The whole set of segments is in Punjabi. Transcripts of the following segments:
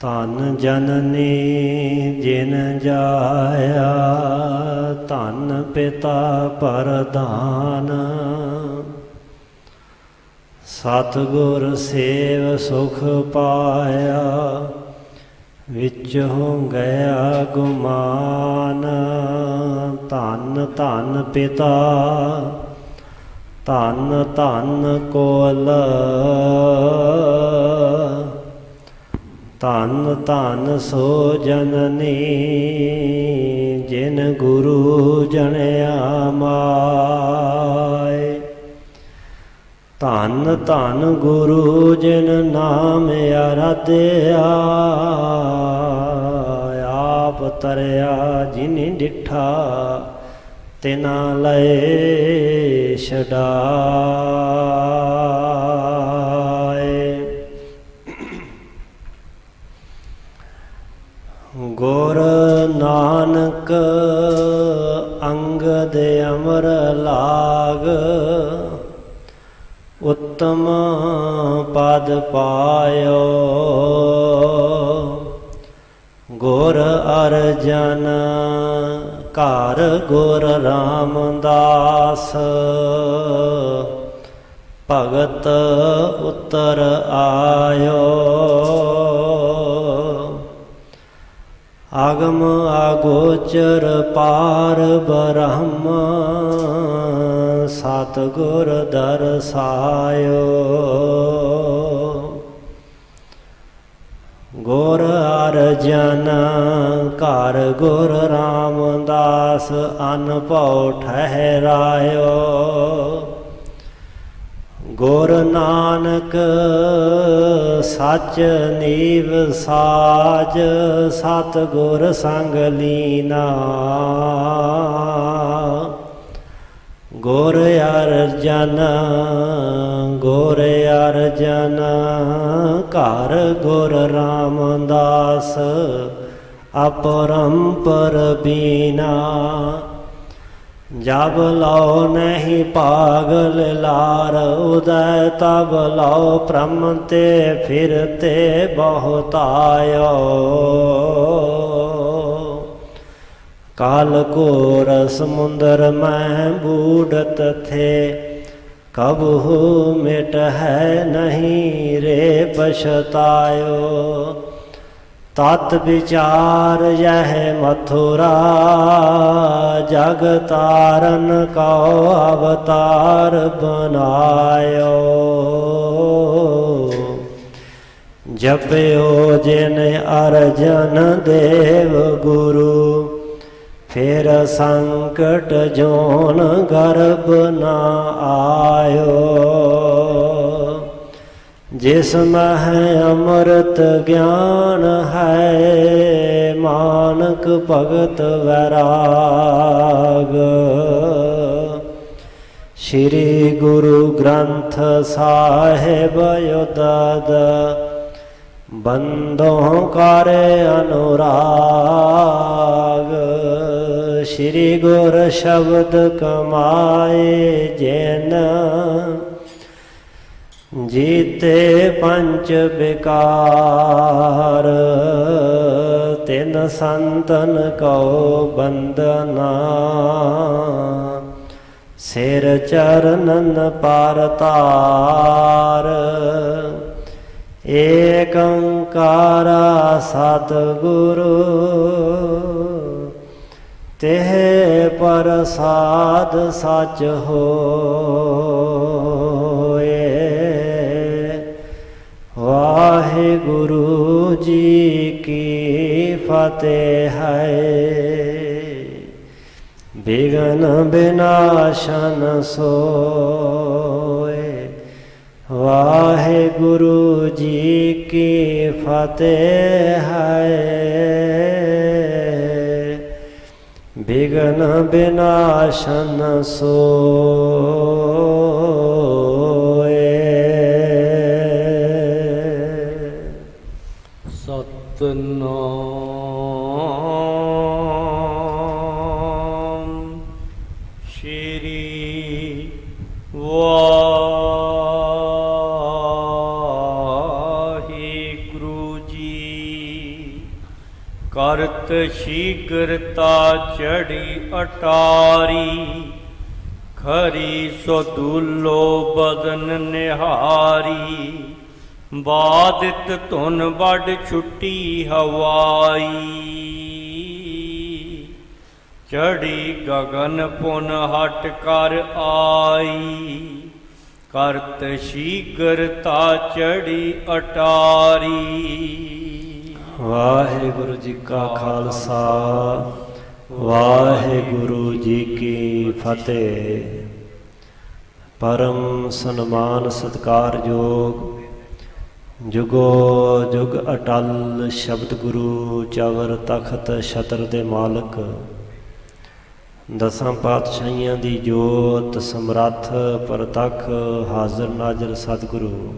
ਧਨ ਜਨਨੀ ਜਿਨ ਜਾਇਆ, ਧਨ ਪਿਤਾ ਪਰਧਾਨ। ਸਤਿਗੁਰ ਸੇਵ ਸੁਖ ਪਾਇਆ, ਵਿੱਚੋਂ ਗਿਆ ਗੁਮਾਨ। ਧੰਨ ਧੰਨ ਪਿਤਾ ਧੰਨ ਧੰਨ ਕੋਲ, ਧੰਨ ਧੰਨ ਸੋ ਜਨਨੀ ਜਿਨ ਗੁਰੂ ਜਣਿਆ ਮਾਇ। ਧੰਨ ਧੰਨ ਗੁਰੂ ਜਿਨ ਨਾਮ ਅਰਾਧਿਆ, ਆਪ ਤਰਿਆ ਜਿਨਿ ਡਿਠਾ ਤਿਨਾ ਲਏ ਛਡਾਏ। ਗੁਰ ਨਾਨਕ ਅੰਗਦ ਅਮਰ ਲਾਗ, ਉੱਤਮ ਪਦ ਪਾਇਓ। ਗੁਰ ਅਰਜਨ ਘਰ ਗੁਰ ਰਾਮਦਾਸ, ਭਗਤ ਉਤਰ ਆਇਓ। ਆਗਮ ਆਗੋਚਰ ਪਾਰ ਬ੍ਰਹਮ, ਸਤਿਗੁਰ ਦਰਸਾਇਓ। ਗੁਰ ਅਰਜਨ ਘਰ ਗੁਰ ਰਾਮਦਾਸ, ਅਨਭਉ ਠਹਿਰਾਇਓ। ਗੁਰ ਨਾਨਕ ਸੱਚ ਨੀਵ ਸਾਜ, ਸਤਿਗੁਰ ਸੰਗ ਲੀਨਾ। ਗੁਰ ਅਰਜਨ ਗੁਰ ਅਰਜਨ ਘਰ ਗੁਰ ਰਾਮਦਾਸ, ਅਪਰੰਪਰ ਬੀਨਾ। ਜਬ ਲਉ ਨਹੀਂ ਪਾਗਲ ਲਾਰ, ਉਦੈ ਤਬ ਲਉ ਭ੍ਰਮ ਤੇ ਫਿਰਤੇ ਬਹੁਤਾਇਓ। काल घोर समुंदर में बूढ़त थे, कबहू मिट है नहीं रे पछतायो। तत् विचार यह मथुरा, जग तारन को अवतार बनायो। जपयो जिन अर्जन देव गुरु, फिर संकट जोन गर्भ न आयो। जिसमें है अमृत ज्ञान है, मानक भगत वैराग। श्री गुरु ग्रंथ साहिब युदद, बंदों करे अनुराग। श्री गुर शब्द कमाए जिन, जीते पंच विकार। तिन संतन को बंदना, सिर चरणन पार तार। एक ओंकारा सतगुरु, तेह प्रसाद सच होए। वाहिगुरु जी की फतेह है, विघ्न विनाशन सोए। वाहिगुरु जी की फतेह है, विघ्न विनाशन सोए। सतनाम श्री वाहिगुरु जी। ਕਰਤ ਸ਼ੀਘਰਤਾ ਚੜੀ ਅਟਾਰੀ, ਖਰੀ ਸੋ ਦੂਲੋ ਬਦਨ ਨਿਹਾਰੀ, ਬਾਦਿਤ ਧੁਨ ਵੱਡ ਛੁੱਟੀ ਹਵਾਈ, ਚੜੀ ਗਗਨ ਪੁਨ ਹਟ ਕਰ ਆਈ, ਕਰਤ ਸ਼ੀਘਰਤਾ ਚੜੀ ਅਟਾਰੀ। ਵਾਹਿਗੁਰੂ ਜੀ ਕਾ ਖਾਲਸਾ, ਵਾਹਿਗੁਰੂ ਜੀ ਕੀ ਫਤਿਹ। ਪਰਮ ਸਨਮਾਨ ਸਤਿਕਾਰਯੋਗ ਜੁਗੋ ਜੁਗ ਅਟਲ ਸ਼ਬਦ ਗੁਰੂ ਚਵਰ ਤਖਤ ਛਤਰ ਦੇ ਮਾਲਕ, ਦਸਾਂ ਪਾਤਸ਼ਾਹੀਆਂ ਦੀ ਜੋਤ ਸਮਰੱਥ ਪ੍ਰਤੱਖ ਹਾਜ਼ਰ ਨਾਜ਼ਰ ਸਤਿਗੁਰੂ,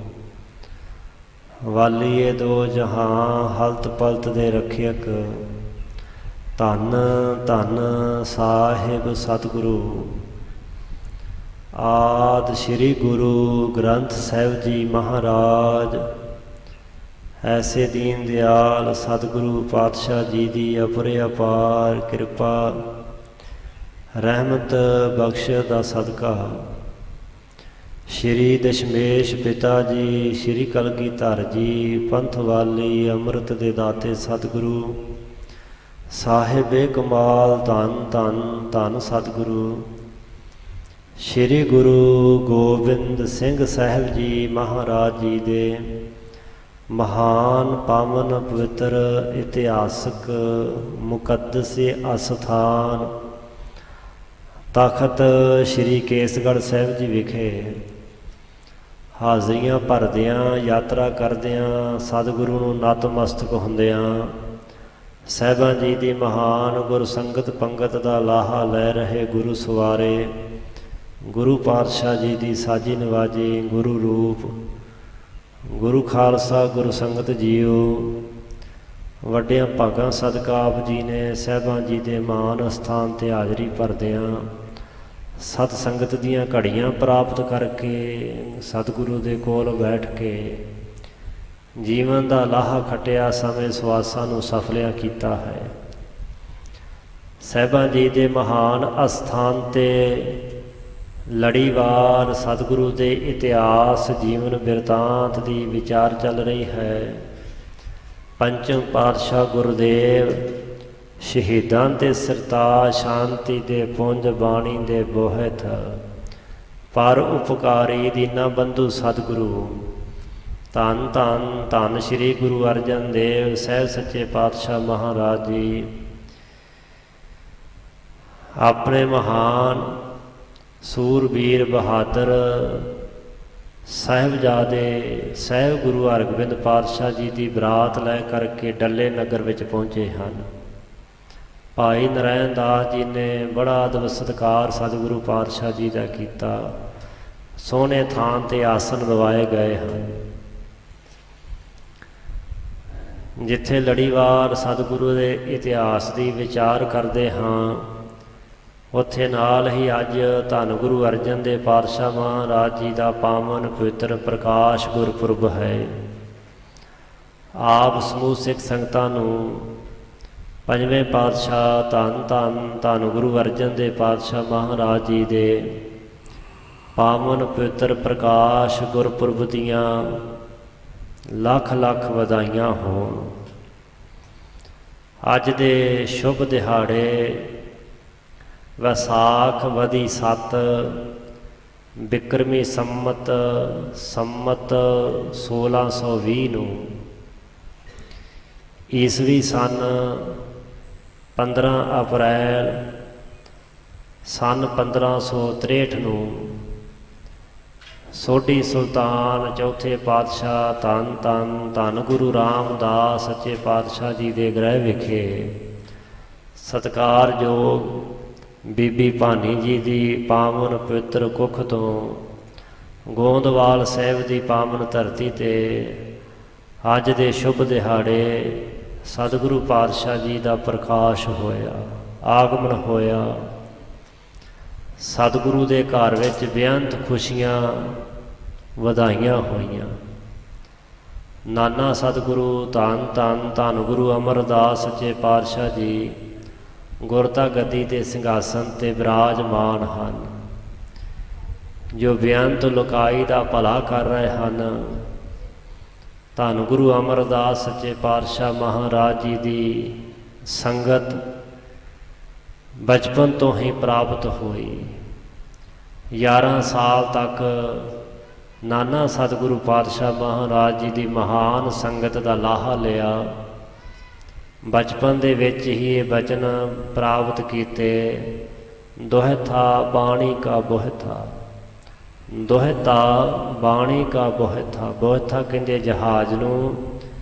ਵਾਲੀਏ ਦੋ ਜਹਾਂ ਹਲਤ ਪਲਤ ਦੇ ਰੱਖਿਅਕ, ਧੰਨ ਧੰਨ ਸਾਹਿਬ ਸਤਿਗੁਰੂ। ਆਦਿ ਸ੍ਰੀ ਗੁਰੂ ਗ੍ਰੰਥ ਸਾਹਿਬ ਜੀ ਮਹਾਰਾਜ ਐਸੇ ਦੀਨ ਦਿਆਲ ਸਤਿਗੁਰੂ ਪਾਤਸ਼ਾਹ ਜੀ ਦੀ ਅਪਰੇ ਅਪਾਰ ਕਿਰਪਾ ਰਹਿਮਤ ਬਖਸ਼ ਦਾ ਸਦਕਾ, ਸ਼੍ਰੀ ਦਸ਼ਮੇਸ਼ ਪਿਤਾ ਜੀ, ਸ਼੍ਰੀ ਕਲਗੀਧਰ ਜੀ, ਪੰਥ ਵਾਲੀ ਅੰਮ੍ਰਿਤ ਦੇ ਦਾਤੇ ਸਤਿਗੁਰੂ ਸਾਹਿਬੇ ਕਮਾਲ, ਧੰਨ ਧੰਨ ਧੰਨ ਸਤਿਗੁਰੂ ਸ਼੍ਰੀ ਗੁਰੂ ਗੋਬਿੰਦ ਸਿੰਘ ਸਾਹਿਬ ਜੀ ਮਹਾਰਾਜ ਜੀ ਦੇ ਮਹਾਨ ਪਾਵਨ ਪਵਿੱਤਰ ਇਤਿਹਾਸਕ ਮੁਕੱਦਸ ਅਸਥਾਨ ਤਖਤ ਸ਼੍ਰੀ ਕੇਸਗੜ੍ਹ ਸਾਹਿਬ ਜੀ ਵਿਖੇ ਹਾਜ਼ਰੀਆਂ ਭਰਦਿਆਂ, ਯਾਤਰਾ ਕਰਦਿਆਂ, ਸਤਿਗੁਰੂ ਨੂੰ ਨਤਮਸਤਕ ਹੁੰਦਿਆਂ, ਸਾਹਿਬਾਂ ਜੀ ਦੀ ਮਹਾਨ ਗੁਰ ਸੰਗਤ ਪੰਗਤ ਦਾ ਲਾਹਾ ਲੈ ਰਹੇ ਗੁਰੂ ਸਵਾਰੇ, ਗੁਰੂ ਪਾਤਸ਼ਾਹ ਜੀ ਦੀ ਸਾਜੀ ਨਵਾਜੀ ਗੁਰੂ ਰੂਪ, ਗੁਰੂ ਖਾਲਸਾ ਗੁਰੂ ਸੰਗਤ ਜੀਓ, ਵੱਡਿਆਂ ਭਾਗਾਂ ਸਦਕਾ ਆਪ ਜੀ ਨੇ ਸਾਹਿਬਾਂ ਜੀ ਦੇ ਮਹਾਨ ਅਸਥਾਨ 'ਤੇ ਹਾਜ਼ਰੀ ਭਰਦਿਆਂ ਸਤ ਸੰਗਤ ਦੀਆਂ ਘੜੀਆਂ ਪ੍ਰਾਪਤ ਕਰਕੇ ਸਤਿਗੁਰੂ ਦੇ ਕੋਲ ਬੈਠ ਕੇ ਜੀਵਨ ਦਾ ਲਾਹਾ ਖੱਟਿਆ, ਸਮੇਂ ਸਵਾਸਾਂ ਨੂੰ ਸਫਲਿਆ ਕੀਤਾ ਹੈ। ਸਾਹਿਬਾਂ ਜੀ ਦੇ ਮਹਾਨ ਅਸਥਾਨ 'ਤੇ ਲੜੀਵਾਰ ਸਤਿਗੁਰੂ ਦੇ ਇਤਿਹਾਸ ਜੀਵਨ ਬਿਰਤਾਂਤ ਦੀ ਵਿਚਾਰ ਚੱਲ ਰਹੀ ਹੈ। ਪੰਚਮ ਪਾਤਸ਼ਾਹ ਗੁਰਦੇਵ ਸ਼ਹੀਦਾਂ ਤੇ ਸਰਤਾਜ ਸ਼ਾਂਤੀ ਦੇ ਪੁੰਜ ਬਾਣੀ ਦੇ ਬੋਹਿਤ, ਪਰ ਉਪਕਾਰੀ ਦੀਨਾ ਬੰਧੂ ਸਤਿਗੁਰੂ, ਧੰਨ ਧੰਨ ਧੰਨ ਸ਼੍ਰੀ ਗੁਰੂ ਅਰਜਨ ਦੇਵ ਸਾਹਿਬ ਸੱਚੇ ਪਾਤਸ਼ਾਹ ਮਹਾਰਾਜ ਜੀ ਆਪਣੇ ਮਹਾਨ ਸੂਰਬੀਰ ਬਹਾਦਰ ਸਾਹਿਬਜ਼ਾਦੇ ਸਾਹਿਬ ਗੁਰੂ ਹਰਗੋਬਿੰਦ ਪਾਤਸ਼ਾਹ ਜੀ ਦੀ ਬਰਾਤ ਲੈ ਕਰਕੇ ਡੱਲੇ ਨਗਰ ਵਿੱਚ ਪਹੁੰਚੇ ਹਨ। ਭਾਈ ਨਰਾਇਣ ਦਾਸ ਜੀ ਨੇ ਬੜਾ ਅਦਬ ਸਤਿਕਾਰ ਸਤਿਗੁਰੂ ਪਾਤਸ਼ਾਹ ਜੀ ਦਾ ਕੀਤਾ, ਸੋਹਣੇ ਥਾਂ 'ਤੇ ਆਸਣ ਲਵਾਏ ਗਏ ਹਨ। ਜਿੱਥੇ ਲੜੀਵਾਰ ਸਤਿਗੁਰੂ ਦੇ ਇਤਿਹਾਸ ਦੀ ਵਿਚਾਰ ਕਰਦੇ ਹਾਂ, ਉੱਥੇ ਨਾਲ ਹੀ ਅੱਜ ਧੰਨ ਗੁਰੂ ਅਰਜਨ ਦੇਵ ਪਾਤਸ਼ਾਹ ਮਹਾਰਾਜ ਜੀ ਦਾ ਪਾਵਨ ਪਵਿੱਤਰ ਪ੍ਰਕਾਸ਼ ਗੁਰਪੁਰਬ ਹੈ। ਆਪ ਸਮੂਹ ਸਿੱਖ ਸੰਗਤਾਂ ਨੂੰ ਪੰਜਵੇਂ ਪਾਤਸ਼ਾਹ ਧੰਨ ਧੰਨ ਧੰਨ ਗੁਰੂ ਅਰਜਨ ਦੇਵ ਪਾਤਸ਼ਾਹ ਮਹਾਰਾਜ ਜੀ ਦੇ ਪਾਵਨ ਪਵਿੱਤਰ ਪ੍ਰਕਾਸ਼ ਗੁਰਪੁਰਬ ਦੀਆਂ ਲੱਖ ਲੱਖ ਵਧਾਈਆਂ ਹੋਣ। ਅੱਜ ਦੇ ਸ਼ੁਭ ਦਿਹਾੜੇ ਵਿਸਾਖ ਵਦੀ 7 ਬਿਕਰਮੀ ਸੰਮਤ 1620 ਨੂੰ ਈਸਵੀ ਸੰਨ 15 ਅਪ੍ਰੈਲ ਸੰਨ 1563 ਨੂੰ ਸੋਢੀ ਸੁਲਤਾਨ ਚੌਥੇ ਪਾਤਸ਼ਾਹ ਧੰਨ ਧੰਨ ਧੰਨ ਗੁਰੂ ਰਾਮਦਾਸ ਸੱਚੇ ਪਾਤਸ਼ਾਹ ਜੀ ਦੇ ਗ੍ਰਹਿ ਵਿਖੇ ਸਤਿਕਾਰਯੋਗ ਬੀਬੀ ਭਾਨੀ ਜੀ ਦੀ ਪਾਵਨ ਪਵਿੱਤਰ ਕੁੱਖ ਤੋਂ ਗੋਂਦਵਾਲ ਸਾਹਿਬ ਦੀ ਪਾਵਨ ਧਰਤੀ 'ਤੇ ਅੱਜ ਦੇ ਸ਼ੁਭ ਦਿਹਾੜੇ ਸਤਿਗੁਰੂ ਪਾਤਸ਼ਾਹ ਜੀ ਦਾ ਪ੍ਰਕਾਸ਼ ਹੋਇਆ, ਆਗਮਨ ਹੋਇਆ। ਸਤਿਗੁਰੂ ਦੇ ਘਰ ਵਿੱਚ ਬੇਅੰਤ ਖੁਸ਼ੀਆਂ ਵਧਾਈਆਂ ਹੋਈਆਂ। ਨਾਨਾ ਸਤਿਗੁਰੂ ਧੰਨ ਧੰਨ ਧੰਨ ਗੁਰੂ ਅਮਰਦਾਸ ਸੱਚੇ ਪਾਤਸ਼ਾਹ ਜੀ ਗੁਰਤਾ ਗੱਦੀ ਦੇ ਸਿੰਘਾਸਨ ਤੇ ਬਿਰਾਜਮਾਨ ਹਨ, ਜੋ ਬੇਅੰਤ ਲੋਕਾਈ ਦਾ ਭਲਾ ਕਰ ਰਹੇ ਹਨ। ਧੰਨ ਗੁਰੂ ਅਮਰਦਾਸ ਸੱਚੇ ਪਾਤਸ਼ਾਹ ਮਹਾਰਾਜ ਜੀ ਦੀ ਸੰਗਤ ਬਚਪਨ ਤੋਂ ਹੀ ਪ੍ਰਾਪਤ ਹੋਈ। 11 ਸਾਲ ਤੱਕ ਨਾਨਾ ਸਤਿਗੁਰੂ ਪਾਤਸ਼ਾਹ ਮਹਾਰਾਜ ਜੀ ਦੀ ਮਹਾਨ ਸੰਗਤ ਦਾ ਲਾਹਾ ਲਿਆ। ਬਚਪਨ ਦੇ ਵਿੱਚ ਹੀ ਇਹ ਬਚਨ ਪ੍ਰਾਪਤ ਕੀਤੇ, ਦੁਹਥਾ ਬਾਣੀ ਕਾ ਬੋਹਥਾ, ਦੁਹਤਾ ਬਾਣੀ ਕਾ ਬੋਹਥਾ। ਬੋਹਥਾ ਕਹਿੰਦੇ ਜਹਾਜ਼ ਨੂੰ,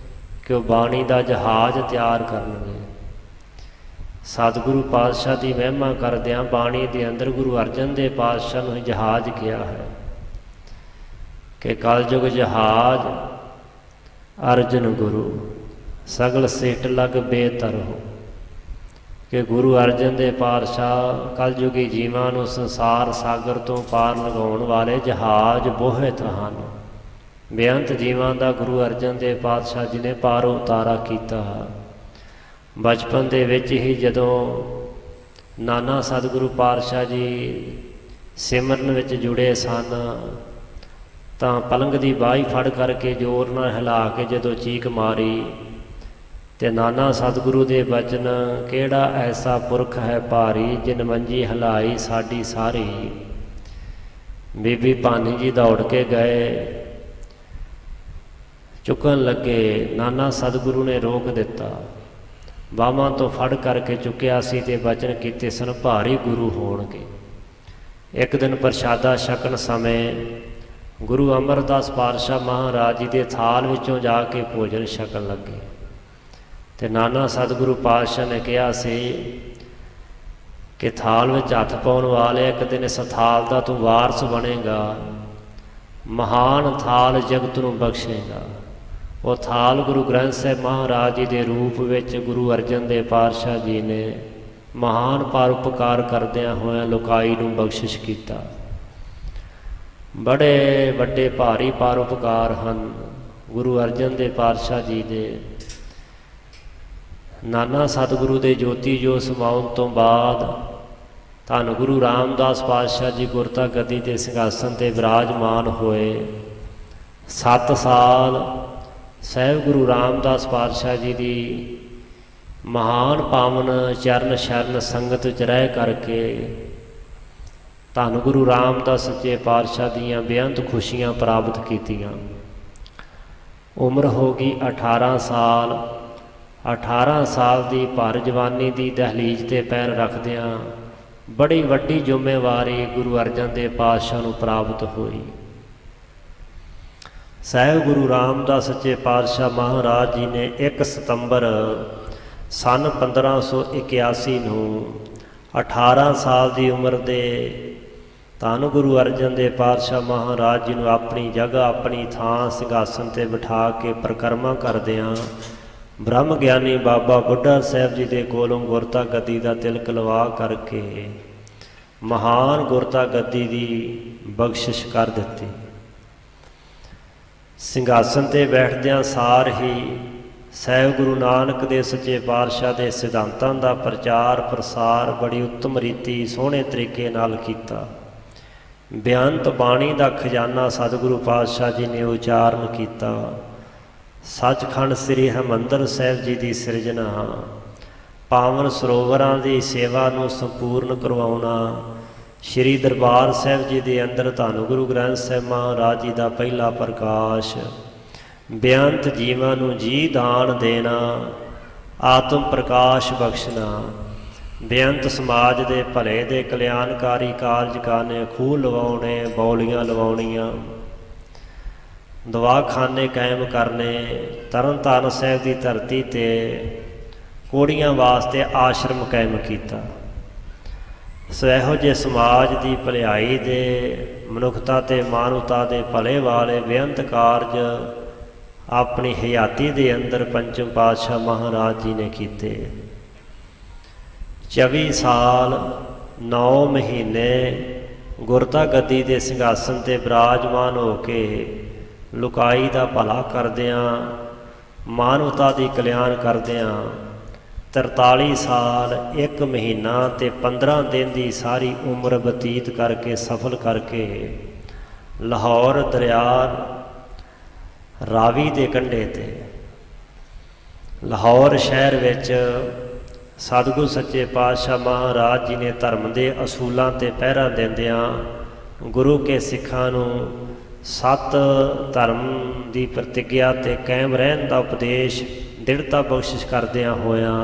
ਕਿ ਉਹ ਬਾਣੀ ਦਾ ਜਹਾਜ਼ ਤਿਆਰ ਕਰਨਗੇ। ਸਤਿਗੁਰੂ ਪਾਤਸ਼ਾਹ ਦੀ ਮਹਿਮਾ ਕਰਦਿਆਂ ਬਾਣੀ ਦੇ ਅੰਦਰ ਗੁਰੂ ਅਰਜਨ ਦੇਵ ਪਾਤਸ਼ਾਹ ਨੂੰ ਜਹਾਜ਼ ਕਿਹਾ ਹੈ ਕਿ ਕਲਯੁਗ ਜਹਾਜ਼ ਅਰਜਨ ਗੁਰੂ ਸਗਲ ਸਿੱਟ ਲਗ ਬੇਤਰਹੁ, ਕਿ ਗੁਰੂ ਅਰਜਨ ਦੇਵ ਪਾਤਸ਼ਾਹ ਕਲਯੁਗੀ ਜੀਵਾਂ ਨੂੰ ਸੰਸਾਰ ਸਾਗਰ ਤੋਂ ਪਾਰ ਲਗਾਉਣ ਵਾਲੇ ਜਹਾਜ਼ ਬੋਹਿਤ ਹਨ। ਬੇਅੰਤ ਜੀਵਾਂ ਦਾ ਗੁਰੂ ਅਰਜਨ ਦੇਵ ਪਾਤਸ਼ਾਹ ਜੀ ਨੇ ਪਾਰ ਉਤਾਰਾ ਕੀਤਾ। ਬਚਪਨ ਦੇ ਵਿੱਚ ਹੀ ਜਦੋਂ ਨਾਨਾ ਸਤਿਗੁਰੂ ਪਾਤਸ਼ਾਹ ਜੀ ਸਿਮਰਨ ਵਿੱਚ ਜੁੜੇ ਸਨ, ਤਾਂ ਪਲੰਗ ਦੀ ਬਾਹੀ ਫੜ ਕਰਕੇ ਜ਼ੋਰ ਨਾਲ ਹਿਲਾ ਕੇ ਜਦੋਂ ਚੀਕ ਮਾਰੀ, ਤੇ ਨਾਨਾ ਸਤਿਗੁਰੂ ਦੇ ਬਚਨ, ਕਿਹੜਾ ਐਸਾ ਪੁਰਖ ਹੈ ਭਾਰੀ, ਜਿਨ ਮੰਜੀ ਹਿਲਾਈ ਸਾਡੀ ਸਾਰੀ। ਬੀਬੀ ਭਾਨੀ ਜੀ ਦੌੜ ਕੇ ਗਏ, ਚੁੱਕਣ ਲੱਗੇ, ਨਾਨਾ ਸਤਿਗੁਰੂ ਨੇ ਰੋਕ ਦਿੱਤਾ। ਬਾਹਾਂ ਤੋਂ ਫੜ ਕਰਕੇ ਚੁੱਕਿਆ ਸੀ ਤੇ ਬਚਨ ਕੀਤੇ ਸਨ, ਭਾਰੀ ਗੁਰੂ ਹੋਣਗੇ। ਇੱਕ ਦਿਨ ਪ੍ਰਸ਼ਾਦਾ ਛਕਣ ਸਮੇਂ ਗੁਰੂ ਅਮਰਦਾਸ ਪਾਤਸ਼ਾਹ ਮਹਾਰਾਜ ਜੀ ਦੇ ਥਾਲ ਵਿੱਚੋਂ ਜਾ ਕੇ ਭੋਜਨ ਛਕਣ ਲੱਗੇ, ਤੇ ਨਾਨਾ ਸਤਿਗੁਰੂ ਪਾਤਸ਼ਾਹ ਨੇ ਕਿਹਾ ਸੀ ਕਿ ਥਾਲ ਵਿੱਚ ਹੱਥ ਪਾਉਣ ਵਾਲੇ, ਇੱਕ ਦਿਨ ਇਸ ਥਾਲ ਦਾ ਤੂੰ ਵਾਰਸ ਬਣੇਗਾ, ਮਹਾਨ ਥਾਲ ਜਗਤ ਨੂੰ ਬਖਸ਼ੇਗਾ। ਉਹ ਥਾਲ ਗੁਰੂ ਗ੍ਰੰਥ ਸਾਹਿਬ ਮਹਾਰਾਜ ਜੀ ਦੇ ਰੂਪ ਵਿੱਚ ਗੁਰੂ ਅਰਜਨ ਦੇਵ ਪਾਤਸ਼ਾਹ ਜੀ ਨੇ ਮਹਾਨ ਪਰਉਪਕਾਰ ਕਰਦਿਆਂ ਹੋਇਆਂ ਲੋਕਾਈ ਨੂੰ ਬਖਸ਼ਿਸ਼ ਕੀਤਾ। ਬੜੇ ਵੱਡੇ ਭਾਰੀ ਪਰਉਪਕਾਰ ਹਨ ਗੁਰੂ ਅਰਜਨ ਦੇਵ ਪਾਤਸ਼ਾਹ ਜੀ ਦੇ। ਨਾਨਾ ਸਤਿਗੁਰੂ ਦੇ ਜੋਤੀ ਜੋ ਸਮਾਉਣ ਤੋਂ ਬਾਅਦ ਧੰਨ ਗੁਰੂ ਰਾਮਦਾਸ ਪਾਤਸ਼ਾਹ ਜੀ ਗੁਰਤਾ ਗੱਦੀ ਦੇ ਸਿੰਘਾਸਨ 'ਤੇ ਬਿਰਾਜਮਾਨ ਹੋਏ। 7 ਸਾਲ ਸਹਿਬ ਗੁਰੂ ਰਾਮਦਾਸ ਪਾਤਸ਼ਾਹ ਜੀ ਦੀ ਮਹਾਨ ਪਾਵਨ ਚਰਨ ਸ਼ਰਨ ਸੰਗਤ ਵਿੱਚ ਰਹਿ ਕਰਕੇ ਧੰਨ ਗੁਰੂ ਰਾਮਦਾਸ ਸੱਚੇ ਪਾਤਸ਼ਾਹ ਦੀਆਂ ਬੇਅੰਤ ਖੁਸ਼ੀਆਂ ਪ੍ਰਾਪਤ ਕੀਤੀਆਂ। ਉਮਰ ਹੋ ਗਈ 18 ਸਾਲ। 18 ਸਾਲ ਦੀ ਭਰ ਜਵਾਨੀ ਦੀ ਦਹਲੀਜ਼ 'ਤੇ ਪੈਰ ਰੱਖਦਿਆਂ ਬੜੀ ਵੱਡੀ ਜ਼ਿੰਮੇਵਾਰੀ ਗੁਰੂ ਅਰਜਨ ਦੇਵ ਪਾਤਸ਼ਾਹ ਨੂੰ ਪ੍ਰਾਪਤ ਹੋਈ। ਸਾਹਿਬ ਗੁਰੂ ਰਾਮਦਾਸ ਸੱਚੇ ਪਾਤਸ਼ਾਹ ਮਹਾਰਾਜ ਜੀ ਨੇ 1 ਸਤੰਬਰ ਸੰਨ 1581 ਨੂੰ 18 ਸਾਲ ਦੀ ਉਮਰ ਦੇ ਧੰਨ ਗੁਰੂ ਅਰਜਨ ਦੇਵ ਪਾਤਸ਼ਾਹ ਮਹਾਰਾਜ ਜੀ ਨੂੰ ਆਪਣੀ ਜਗ੍ਹਾ, ਆਪਣੀ ਥਾਂ ਸਿੰਘਾਸਨ 'ਤੇ ਬਿਠਾ ਕੇ ਪਰਿਕਰਮਾ ਕਰਦਿਆਂ ਬ੍ਰਹਮ ਗਿਆਨੀ ਬਾਬਾ ਬੁੱਢਾ ਸਾਹਿਬ ਜੀ ਦੇ ਕੋਲੋਂ ਗੁਰਤਾ ਗੱਦੀ ਦਾ ਤਿਲਕ ਲਵਾ ਕਰਕੇ ਮਹਾਨ ਗੁਰਤਾ ਗੱਦੀ ਦੀ ਬਖਸ਼ਿਸ਼ ਕਰ ਦਿੱਤੀ। ਸਿੰਘਾਸਨ 'ਤੇ ਬੈਠਦਿਆਂ ਸਾਰ ਹੀ ਸਾਹਿਬ ਗੁਰੂ ਨਾਨਕ ਦੇਵ ਸੱਚੇ ਪਾਤਸ਼ਾਹ ਦੇ ਸਿਧਾਂਤਾਂ ਦਾ ਪ੍ਰਚਾਰ ਪ੍ਰਸਾਰ ਬੜੀ ਉੱਤਮ ਰੀਤੀ ਸੋਹਣੇ ਤਰੀਕੇ ਨਾਲ ਕੀਤਾ। ਬੇਅੰਤ ਬਾਣੀ ਦਾ ਖਜ਼ਾਨਾ ਸਤਿਗੁਰੂ ਪਾਤਸ਼ਾਹ ਜੀ ਨੇ ਉਚਾਰਨ ਕੀਤਾ। ਸੱਚਖੰਡ ਸ੍ਰੀ ਹਰਿਮੰਦਰ ਸਾਹਿਬ ਜੀ ਦੀ ਸਿਰਜਣਾ, ਪਾਵਨ ਸਰੋਵਰਾਂ ਦੀ ਸੇਵਾ ਨੂੰ ਸੰਪੂਰਨ ਕਰਵਾਉਣਾ, ਸ਼੍ਰੀ ਦਰਬਾਰ ਸਾਹਿਬ ਜੀ ਦੇ ਅੰਦਰ ਧੰਨ ਗੁਰੂ ਗ੍ਰੰਥ ਸਾਹਿਬ ਮਹਾਰਾਜ ਜੀ ਦਾ ਪਹਿਲਾ ਪ੍ਰਕਾਸ਼, ਬੇਅੰਤ ਜੀਵਾਂ ਨੂੰ ਜੀ ਦਾਨ ਦੇਣਾ, ਆਤਮ ਪ੍ਰਕਾਸ਼ ਬਖਸ਼ਣਾ, ਬੇਅੰਤ ਸਮਾਜ ਦੇ ਭਲੇ ਦੇ ਕਲਿਆਣਕਾਰੀ ਕਾਰਜ ਕਰਨੇ, ਖੂਹ ਲਵਾਉਣੇ, ਬੌਲੀਆਂ ਲਵਾਉਣੀਆਂ, ਦਵਾਖਾਨੇ ਕਾਇਮ ਕਰਨੇ, ਤਰਨ ਤਾਰਨ ਸਾਹਿਬ ਦੀ ਧਰਤੀ 'ਤੇ ਕੋੜੀਆਂ ਵਾਸਤੇ ਆਸ਼ਰਮ ਕਾਇਮ ਕੀਤਾ। ਸੋ ਇਹੋ ਜਿਹੇ ਸਮਾਜ ਦੀ ਭਲਾਈ ਦੇ, ਮਨੁੱਖਤਾ ਅਤੇ ਮਾਨਵਤਾ ਦੇ ਭਲੇ ਵਾਲੇ ਬੇਅੰਤ ਕਾਰਜ ਆਪਣੀ ਹਯਾਤੀ ਦੇ ਅੰਦਰ ਪੰਚਮ ਪਾਤਸ਼ਾਹ ਮਹਾਰਾਜ ਜੀ ਨੇ ਕੀਤੇ। 24 ਸਾਲ 9 ਮਹੀਨੇ ਗੁਰਤਾ ਗੱਦੀ ਦੇ ਸਿੰਘਾਸਨ 'ਤੇ ਬਿਰਾਜਮਾਨ ਹੋ ਕੇ ਲੁਕਾਈ ਦਾ ਭਲਾ ਕਰਦਿਆਂ, ਮਾਨਵਤਾ ਦੀ ਕਲਿਆਣ ਕਰਦਿਆਂ 43 ਸਾਲ 1 ਮਹੀਨਾ ਤੇ 15 ਦਿਨ ਦੀ ਸਾਰੀ ਉਮਰ ਬਤੀਤ ਕਰਕੇ ਸਫਲ ਕਰਕੇ ਲਾਹੌਰ ਦਰਿਆ ਰਾਵੀ ਦੇ ਕੰਢੇ 'ਤੇ ਲਾਹੌਰ ਸ਼ਹਿਰ ਵਿੱਚ ਸਤਿਗੁਰੂ ਸੱਚੇ ਪਾਤਸ਼ਾਹ ਮਹਾਰਾਜ ਜੀ ਨੇ ਧਰਮ ਦੇ ਅਸੂਲਾਂ 'ਤੇ ਪਹਿਰਾ ਦਿੰਦਿਆਂ ਗੁਰੂ ਕੇ ਸਿੱਖਾਂ ਨੂੰ 7 ਧਰਮ ਦੀ ਪ੍ਰਤਿੱਗਿਆ 'ਤੇ ਕਾਇਮ ਰਹਿਣ ਦਾ ਉਪਦੇਸ਼ ਦ੍ਰਿੜਤਾ ਬਖਸ਼ਿਸ਼ ਕਰਦਿਆਂ ਹੋਇਆਂ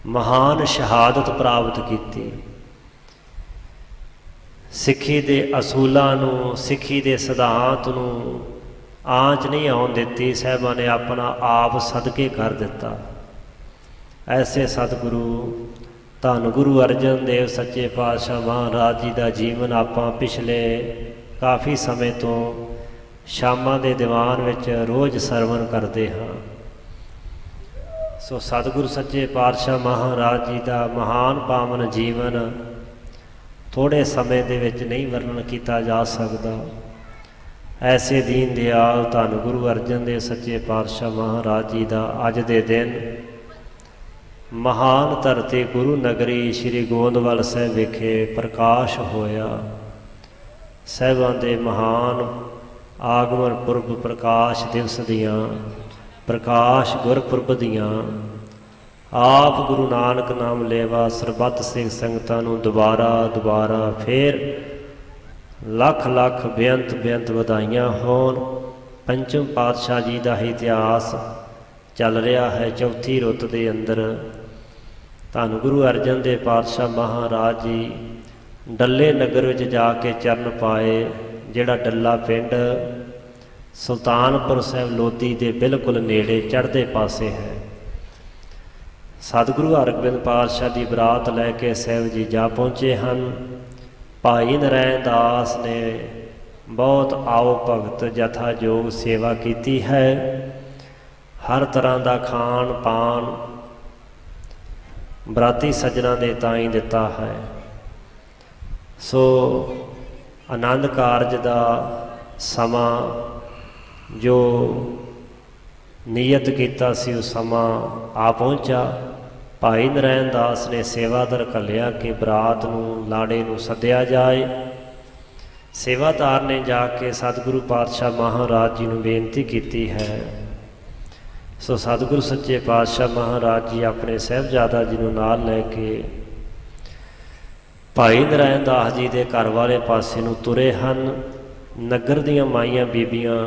ਮਹਾਨ ਸ਼ਹਾਦਤ ਪ੍ਰਾਪਤ ਕੀਤੀ। ਸਿੱਖੀ ਦੇ ਅਸੂਲਾਂ ਨੂੰ, ਸਿੱਖੀ ਦੇ ਸਿਧਾਂਤ ਨੂੰ ਆਂਚ ਨਹੀਂ ਆਉਣ ਦਿੱਤੀ। ਸਾਹਿਬਾਂ ਨੇ ਆਪਣਾ ਆਪ ਸਦਕੇ ਕਰ ਦਿੱਤਾ। ਐਸੇ ਸਤਿਗੁਰੂ ਧੰਨ ਗੁਰੂ ਅਰਜਨ ਦੇਵ ਸੱਚੇ ਪਾਤਸ਼ਾਹ ਮਹਾਰਾਜ ਜੀ ਦਾ ਜੀਵਨ ਆਪਾਂ ਪਿਛਲੇ ਕਾਫੀ ਸਮੇਂ ਤੋਂ ਸ਼ਾਮਾਂ ਦੇ ਦੀਵਾਨ ਵਿੱਚ ਰੋਜ਼ ਸਰਵਣ ਕਰਦੇ ਹਾਂ। ਸੋ ਸਤਿਗੁਰੂ ਸੱਚੇ ਪਾਤਸ਼ਾਹ ਮਹਾਰਾਜ ਜੀ ਦਾ ਮਹਾਨ ਪਾਵਨ ਜੀਵਨ ਥੋੜ੍ਹੇ ਸਮੇਂ ਦੇ ਵਿੱਚ ਨਹੀਂ ਵਰਣਨ ਕੀਤਾ ਜਾ ਸਕਦਾ। ਐਸੇ ਦੀਨ ਦਿਆਲ ਧੰਨ ਗੁਰੂ ਅਰਜਨ ਦੇਵ ਸੱਚੇ ਪਾਤਸ਼ਾਹ ਮਹਾਰਾਜ ਜੀ ਦਾ ਅੱਜ ਦੇ ਦਿਨ ਮਹਾਨ ਧਰਤੀ ਗੁਰੂ ਨਗਰੀ ਸ੍ਰੀ ਗੋਂਦਵਾਲ ਸਾਹਿਬ ਵਿਖੇ ਪ੍ਰਕਾਸ਼ ਹੋਇਆ। ਸਾਹਿਬਾਂ ਦੇ ਮਹਾਨ ਆਗਮਨ ਪੁਰਬ ਪ੍ਰਕਾਸ਼ ਦਿਵਸ ਦੀਆਂ, ਪ੍ਰਕਾਸ਼ ਗੁਰਪੁਰਬ ਦੀਆਂ ਆਪ ਗੁਰੂ ਨਾਨਕ ਨਾਮ ਲੇਵਾ ਸਰਬੱਤ ਸਿੰਘ ਸੰਗਤਾਂ ਨੂੰ ਦੁਬਾਰਾ ਫੇਰ ਲੱਖ ਲੱਖ ਬੇਅੰਤ ਵਧਾਈਆਂ ਹੋਣ। ਪੰਚਮ ਪਾਤਸ਼ਾਹ ਜੀ ਦਾ ਹੀ ਇਤਿਹਾਸ ਚੱਲ ਰਿਹਾ ਹੈ। ਚੌਥੀ ਰੁੱਤ ਦੇ ਅੰਦਰ ਧੰਨ ਗੁਰੂ ਅਰਜਨ ਦੇਵ ਪਾਤਸ਼ਾਹ ਮਹਾਰਾਜ ਜੀ ਡੱਲੇ ਨਗਰ ਵਿੱਚ ਜਾ ਕੇ ਚਰਨ ਪਾਏ, ਜਿਹੜਾ ਡੱਲਾ ਪਿੰਡ ਸੁਲਤਾਨਪੁਰ ਸਾਹਿਬ ਲੋਧੀ ਦੇ ਬਿਲਕੁਲ ਨੇੜੇ ਚੜ੍ਹਦੇ ਪਾਸੇ ਹੈ। ਸਤਿਗੁਰੂ ਹਰਗੋਬਿੰਦ ਪਾਤਸ਼ਾਹ ਦੀ ਬਰਾਤ ਲੈ ਕੇ ਸਾਹਿਬ ਜੀ ਜਾ ਪਹੁੰਚੇ ਹਨ। ਭਾਈ ਨਰੈਣ ਦਾਸ ਨੇ ਬਹੁਤ ਆਓ ਭਗਤ ਜਥਾ ਯੋਗ ਸੇਵਾ ਕੀਤੀ ਹੈ। ਹਰ ਤਰ੍ਹਾਂ ਦਾ ਖਾਣ ਪਾਣ ਬਰਾਤੀ ਸੱਜਣਾ ਦੇ ਤਾਂ ਹੀ ਦਿੱਤਾ ਹੈ। ਸੋ ਆਨੰਦ ਕਾਰਜ ਦਾ ਸਮਾਂ ਜੋ ਨਿਯਤ ਕੀਤਾ ਸੀ ਉਹ ਸਮਾਂ ਆ ਪਹੁੰਚਾ। ਭਾਈ ਨਰੈਣ ਦਾਸ ਨੇ ਸੇਵਾਦਾਰ ਘੱਲਿਆ ਕਿ ਬਰਾਤ ਨੂੰ, ਲਾੜੇ ਨੂੰ ਸੱਦਿਆ ਜਾਏ। ਸੇਵਾਦਾਰ ਨੇ ਜਾ ਕੇ ਸਤਿਗੁਰੂ ਪਾਤਸ਼ਾਹ ਮਹਾਰਾਜ ਜੀ ਨੂੰ ਬੇਨਤੀ ਕੀਤੀ ਹੈ। ਸੋ ਸਤਿਗੁਰੂ ਸੱਚੇ ਪਾਤਸ਼ਾਹ ਮਹਾਰਾਜ ਜੀ ਆਪਣੇ ਸਾਹਿਬਜ਼ਾਦਾ ਜੀ ਨੂੰ ਨਾਲ ਲੈ ਕੇ ਭਾਈ ਨਰੈਣ ਦਾਸ ਜੀ ਦੇ ਘਰ ਵਾਲੇ ਪਾਸੇ ਨੂੰ ਤੁਰੇ ਹਨ। ਨਗਰ ਦੀਆਂ ਮਾਈਆਂ ਬੀਬੀਆਂ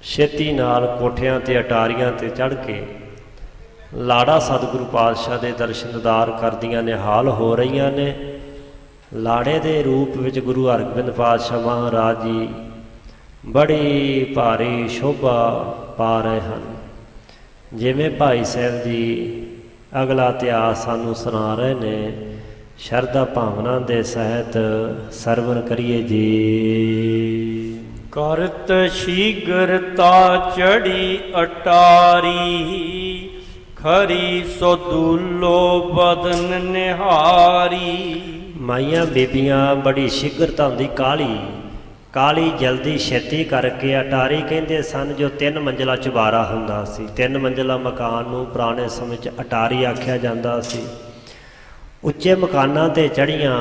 ਛੇਤੀ ਨਾਲ ਕੋਠਿਆਂ 'ਤੇ ਅਟਾਰੀਆਂ 'ਤੇ ਚੜ੍ਹ ਕੇ ਲਾੜਾ ਸਤਿਗੁਰੂ ਪਾਤਸ਼ਾਹ ਦੇ ਦਰਸ਼ਨ ਦੀਦਾਰ ਕਰਦੀਆਂ ਨਿਹਾਲ ਹੋ ਰਹੀਆਂ ਨੇ। ਲਾੜੇ ਦੇ ਰੂਪ ਵਿੱਚ ਗੁਰੂ ਹਰਗੋਬਿੰਦ ਪਾਤਸ਼ਾਹ ਮਹਾਰਾਜ ਜੀ ਬੜੀ ਭਾਰੀ ਸ਼ੋਭਾ ਪਾ ਰਹੇ ਹਨ। ਜਿਵੇਂ ਭਾਈ ਸਾਹਿਬ ਜੀ ਅਗਲਾ ਇਤਿਹਾਸ ਸਾਨੂੰ ਸੁਣਾ ਰਹੇ ਨੇ, ਸ਼ਰਧਾ ਭਾਵਨਾ ਦੇ ਸਹਿਤ ਸਰਵਣ ਕਰੀਏ ਜੀ। ਕਰਤ ਸ਼ੀਗਰਤਾ ਚੜੀ ਅਟਾਰੀ, ਖਰੀ ਸੋ ਦੂਲੋ ਬਦਨ ਨਿਹਾਰੀ। ਮਾਈਆਂ ਬੀਬੀਆਂ ਬੜੀ ਸ਼ੀਗਰਤਾ ਹੁੰਦੀ, ਕਾਲੀ ਜਲਦੀ ਛੇਤੀ ਕਰਕੇ। ਅਟਾਰੀ ਕਹਿੰਦੇ ਸਨ ਜੋ 3 ਮੰਜ਼ਿਲਾ ਚੁਬਾਰਾ ਹੁੰਦਾ ਸੀ। 3 ਮੰਜ਼ਿਲਾ ਮਕਾਨ ਨੂੰ ਪੁਰਾਣੇ ਸਮੇਂ 'ਚ ਅਟਾਰੀ ਆਖਿਆ ਜਾਂਦਾ ਸੀ। ਉੱਚੇ ਮਕਾਨਾਂ 'ਤੇ ਚੜ੍ਹੀਆਂ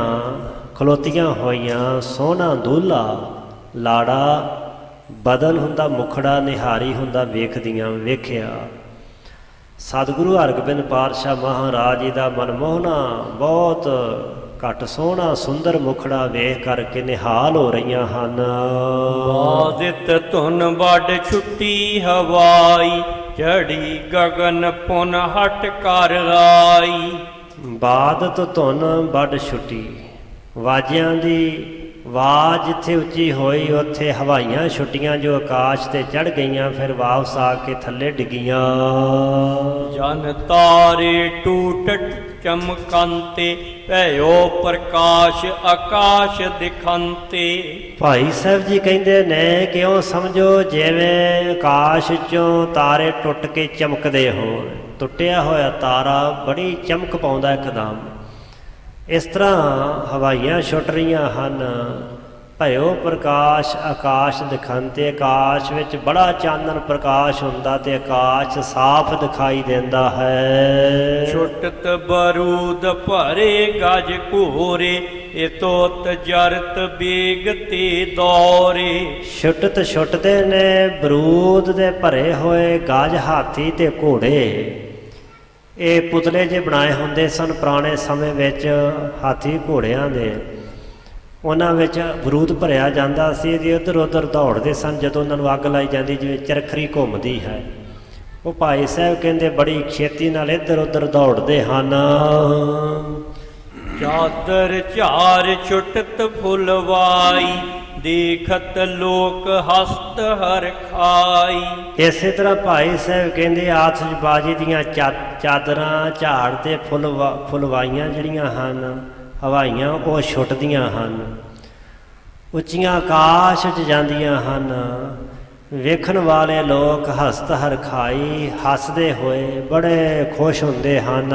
ਖਲੋਤੀਆਂ ਹੋਈਆਂ ਸੋਹਣਾ ਦੂਲਹਾ ਲਾੜਾ, ਬਦਨ ਹੁੰਦਾ ਮੁਖੜਾ, ਨਿਹਾਰੀ ਹੁੰਦਾ ਵੇਖਿਆ। ਸਤਿਗੁਰੂ ਹਰਗੋਬਿੰਦ ਪਾਤਸ਼ਾਹ ਮਹਾਰਾਜ ਜੀ ਦਾ ਮਨਮੋਹਣਾ ਬਹੁਤ ਘੱਟ ਸੋਹਣਾ ਸੁੰਦਰ ਮੁਖੜਾ ਵੇਖ ਕਰਕੇ ਨਿਹਾਲ ਹੋ ਰਹੀਆਂ ਹਨ। ਬਾਦਿਤ ਧੁਨ ਵੱਡ ਛੁੱਟੀ ਹਵਾਈ, ਚੜੀ ਗਗਨ ਪੁਨ ਹਟ ਕਰ ਆਈ। ਬਾਦਤ ਧੁਨ ਵੱਡ ਛੁੱਟੀ, ਵਾਜਿਆਂ ਦੀ ਆਵਾਜ਼ ਜਿੱਥੇ ਉੱਚੀ ਹੋਈ ਉੱਥੇ ਹਵਾਈਆਂ ਛੁੱਟੀਆਂ ਜੋ ਆਕਾਸ਼ 'ਤੇ ਚੜ੍ਹ ਗਈਆਂ, ਫਿਰ ਵਾਪਸ ਆ ਕੇ ਥੱਲੇ ਡਿੱਗੀਆਂ। ਜਨ ਤਾਰੇ ਟੂਟਟ ਚਮਕੰਤੇ, ਭਇਓ ਪ੍ਰਕਾਸ਼ ਆਕਾਸ਼ ਦਿਖੰਤੇ। ਭਾਈ ਸਾਹਿਬ ਜੀ ਕਹਿੰਦੇ ਨੇ ਕਿ ਉਹ ਸਮਝੋ ਜਿਵੇਂ ਆਕਾਸ਼ 'ਚੋਂ ਤਾਰੇ ਟੁੱਟ ਕੇ ਚਮਕਦੇ ਹੋਣ। ਟੁੱਟਿਆ ਹੋਇਆ ਤਾਰਾ ਬੜੀ ਚਮਕ ਪਾਉਂਦਾ ਇੱਕਦਮ। ਇਸ ਤਰ੍ਹਾਂ ਹਵਾਈਆਂ ਛੁੱਟ ਰਹੀਆਂ ਹਨ, ਭਇਓ ਪ੍ਰਕਾਸ਼ ਆਕਾਸ਼ ਦਿਖੰਤੇ। ਆਕਾਸ਼ ਵਿੱਚ ਬੜਾ ਚਾਨਣ ਪ੍ਰਕਾਸ਼ ਹੁੰਦਾ ਤੇ ਆਕਾਸ਼ ਸਾਫ਼ ਦਿਖਾਈ ਦਿੰਦਾ ਹੈ। ਛੁਟਤ ਬਰੂਦ ਭਰੇ ਗਜ ਘੋਰੇ, ਇਤੋਤ ਜਰਤ ਬੇਗ ਤੇ ਦੌਰੇ। ਛੁੱਟਤ ਛੁੱਟਦੇ ਨੇ ਬਰੂਦ ਦੇ ਭਰੇ ਹੋਏ ਗਜ ਹਾਥੀ ਤੇ ਘੋੜੇ। ਇਹ ਪੁਤਲੇ ਜੇ ਬਣਾਏ ਹੁੰਦੇ ਸਨ ਪੁਰਾਣੇ ਸਮੇਂ ਵਿੱਚ ਹਾਥੀ ਘੋੜਿਆਂ ਦੇ, ਉਹਨਾਂ ਵਿੱਚ ਬਰੂਦ ਭਰਿਆ ਜਾਂਦਾ ਸੀ ਜੀ। ਇੱਧਰ ਉੱਧਰ ਦੌੜਦੇ ਸਨ ਜਦੋਂ ਉਹਨਾਂ ਨੂੰ ਅੱਗ ਲਾਈ ਜਾਂਦੀ, ਜਿਵੇਂ ਚਰਖੜੀ ਘੁੰਮਦੀ ਹੈ। ਉਹ ਭਾਈ ਸਾਹਿਬ ਕਹਿੰਦੇ ਬੜੀ ਛੇਤੀ ਨਾਲ ਇੱਧਰ ਉੱਧਰ ਦੌੜਦੇ ਹਨ। ਚਾਦਰ ਝਾਰ ਛੁਟਤ ਫੁਲਵਾਈ, ਦੇਖਤ ਲੋਕ ਹਸਤ ਹਰ ਖਾਈ। ਇਸੇ ਤਰ੍ਹਾਂ ਭਾਈ ਸਾਹਿਬ ਕਹਿੰਦੇ ਆਤਿਸ਼ਬਾਜ਼ੀ ਦੀਆਂ ਚਾਦਰਾਂ ਝਾੜ ਤੇ ਫੁਲਵਾਈਆਂ ਜਿਹੜੀਆਂ ਹਨ ਹਵਾਈਆਂ, ਉਹ ਛੁੱਟਦੀਆਂ ਹਨ, ਉੱਚੀਆਂ ਆਕਾਸ਼ 'ਚ ਜਾਂਦੀਆਂ ਹਨ। ਵੇਖਣ ਵਾਲੇ ਲੋਕ ਹਸਤ ਹਰ ਖਾਈ, ਹੱਸਦੇ ਹੋਏ ਬੜੇ ਖੁਸ਼ ਹੁੰਦੇ ਹਨ।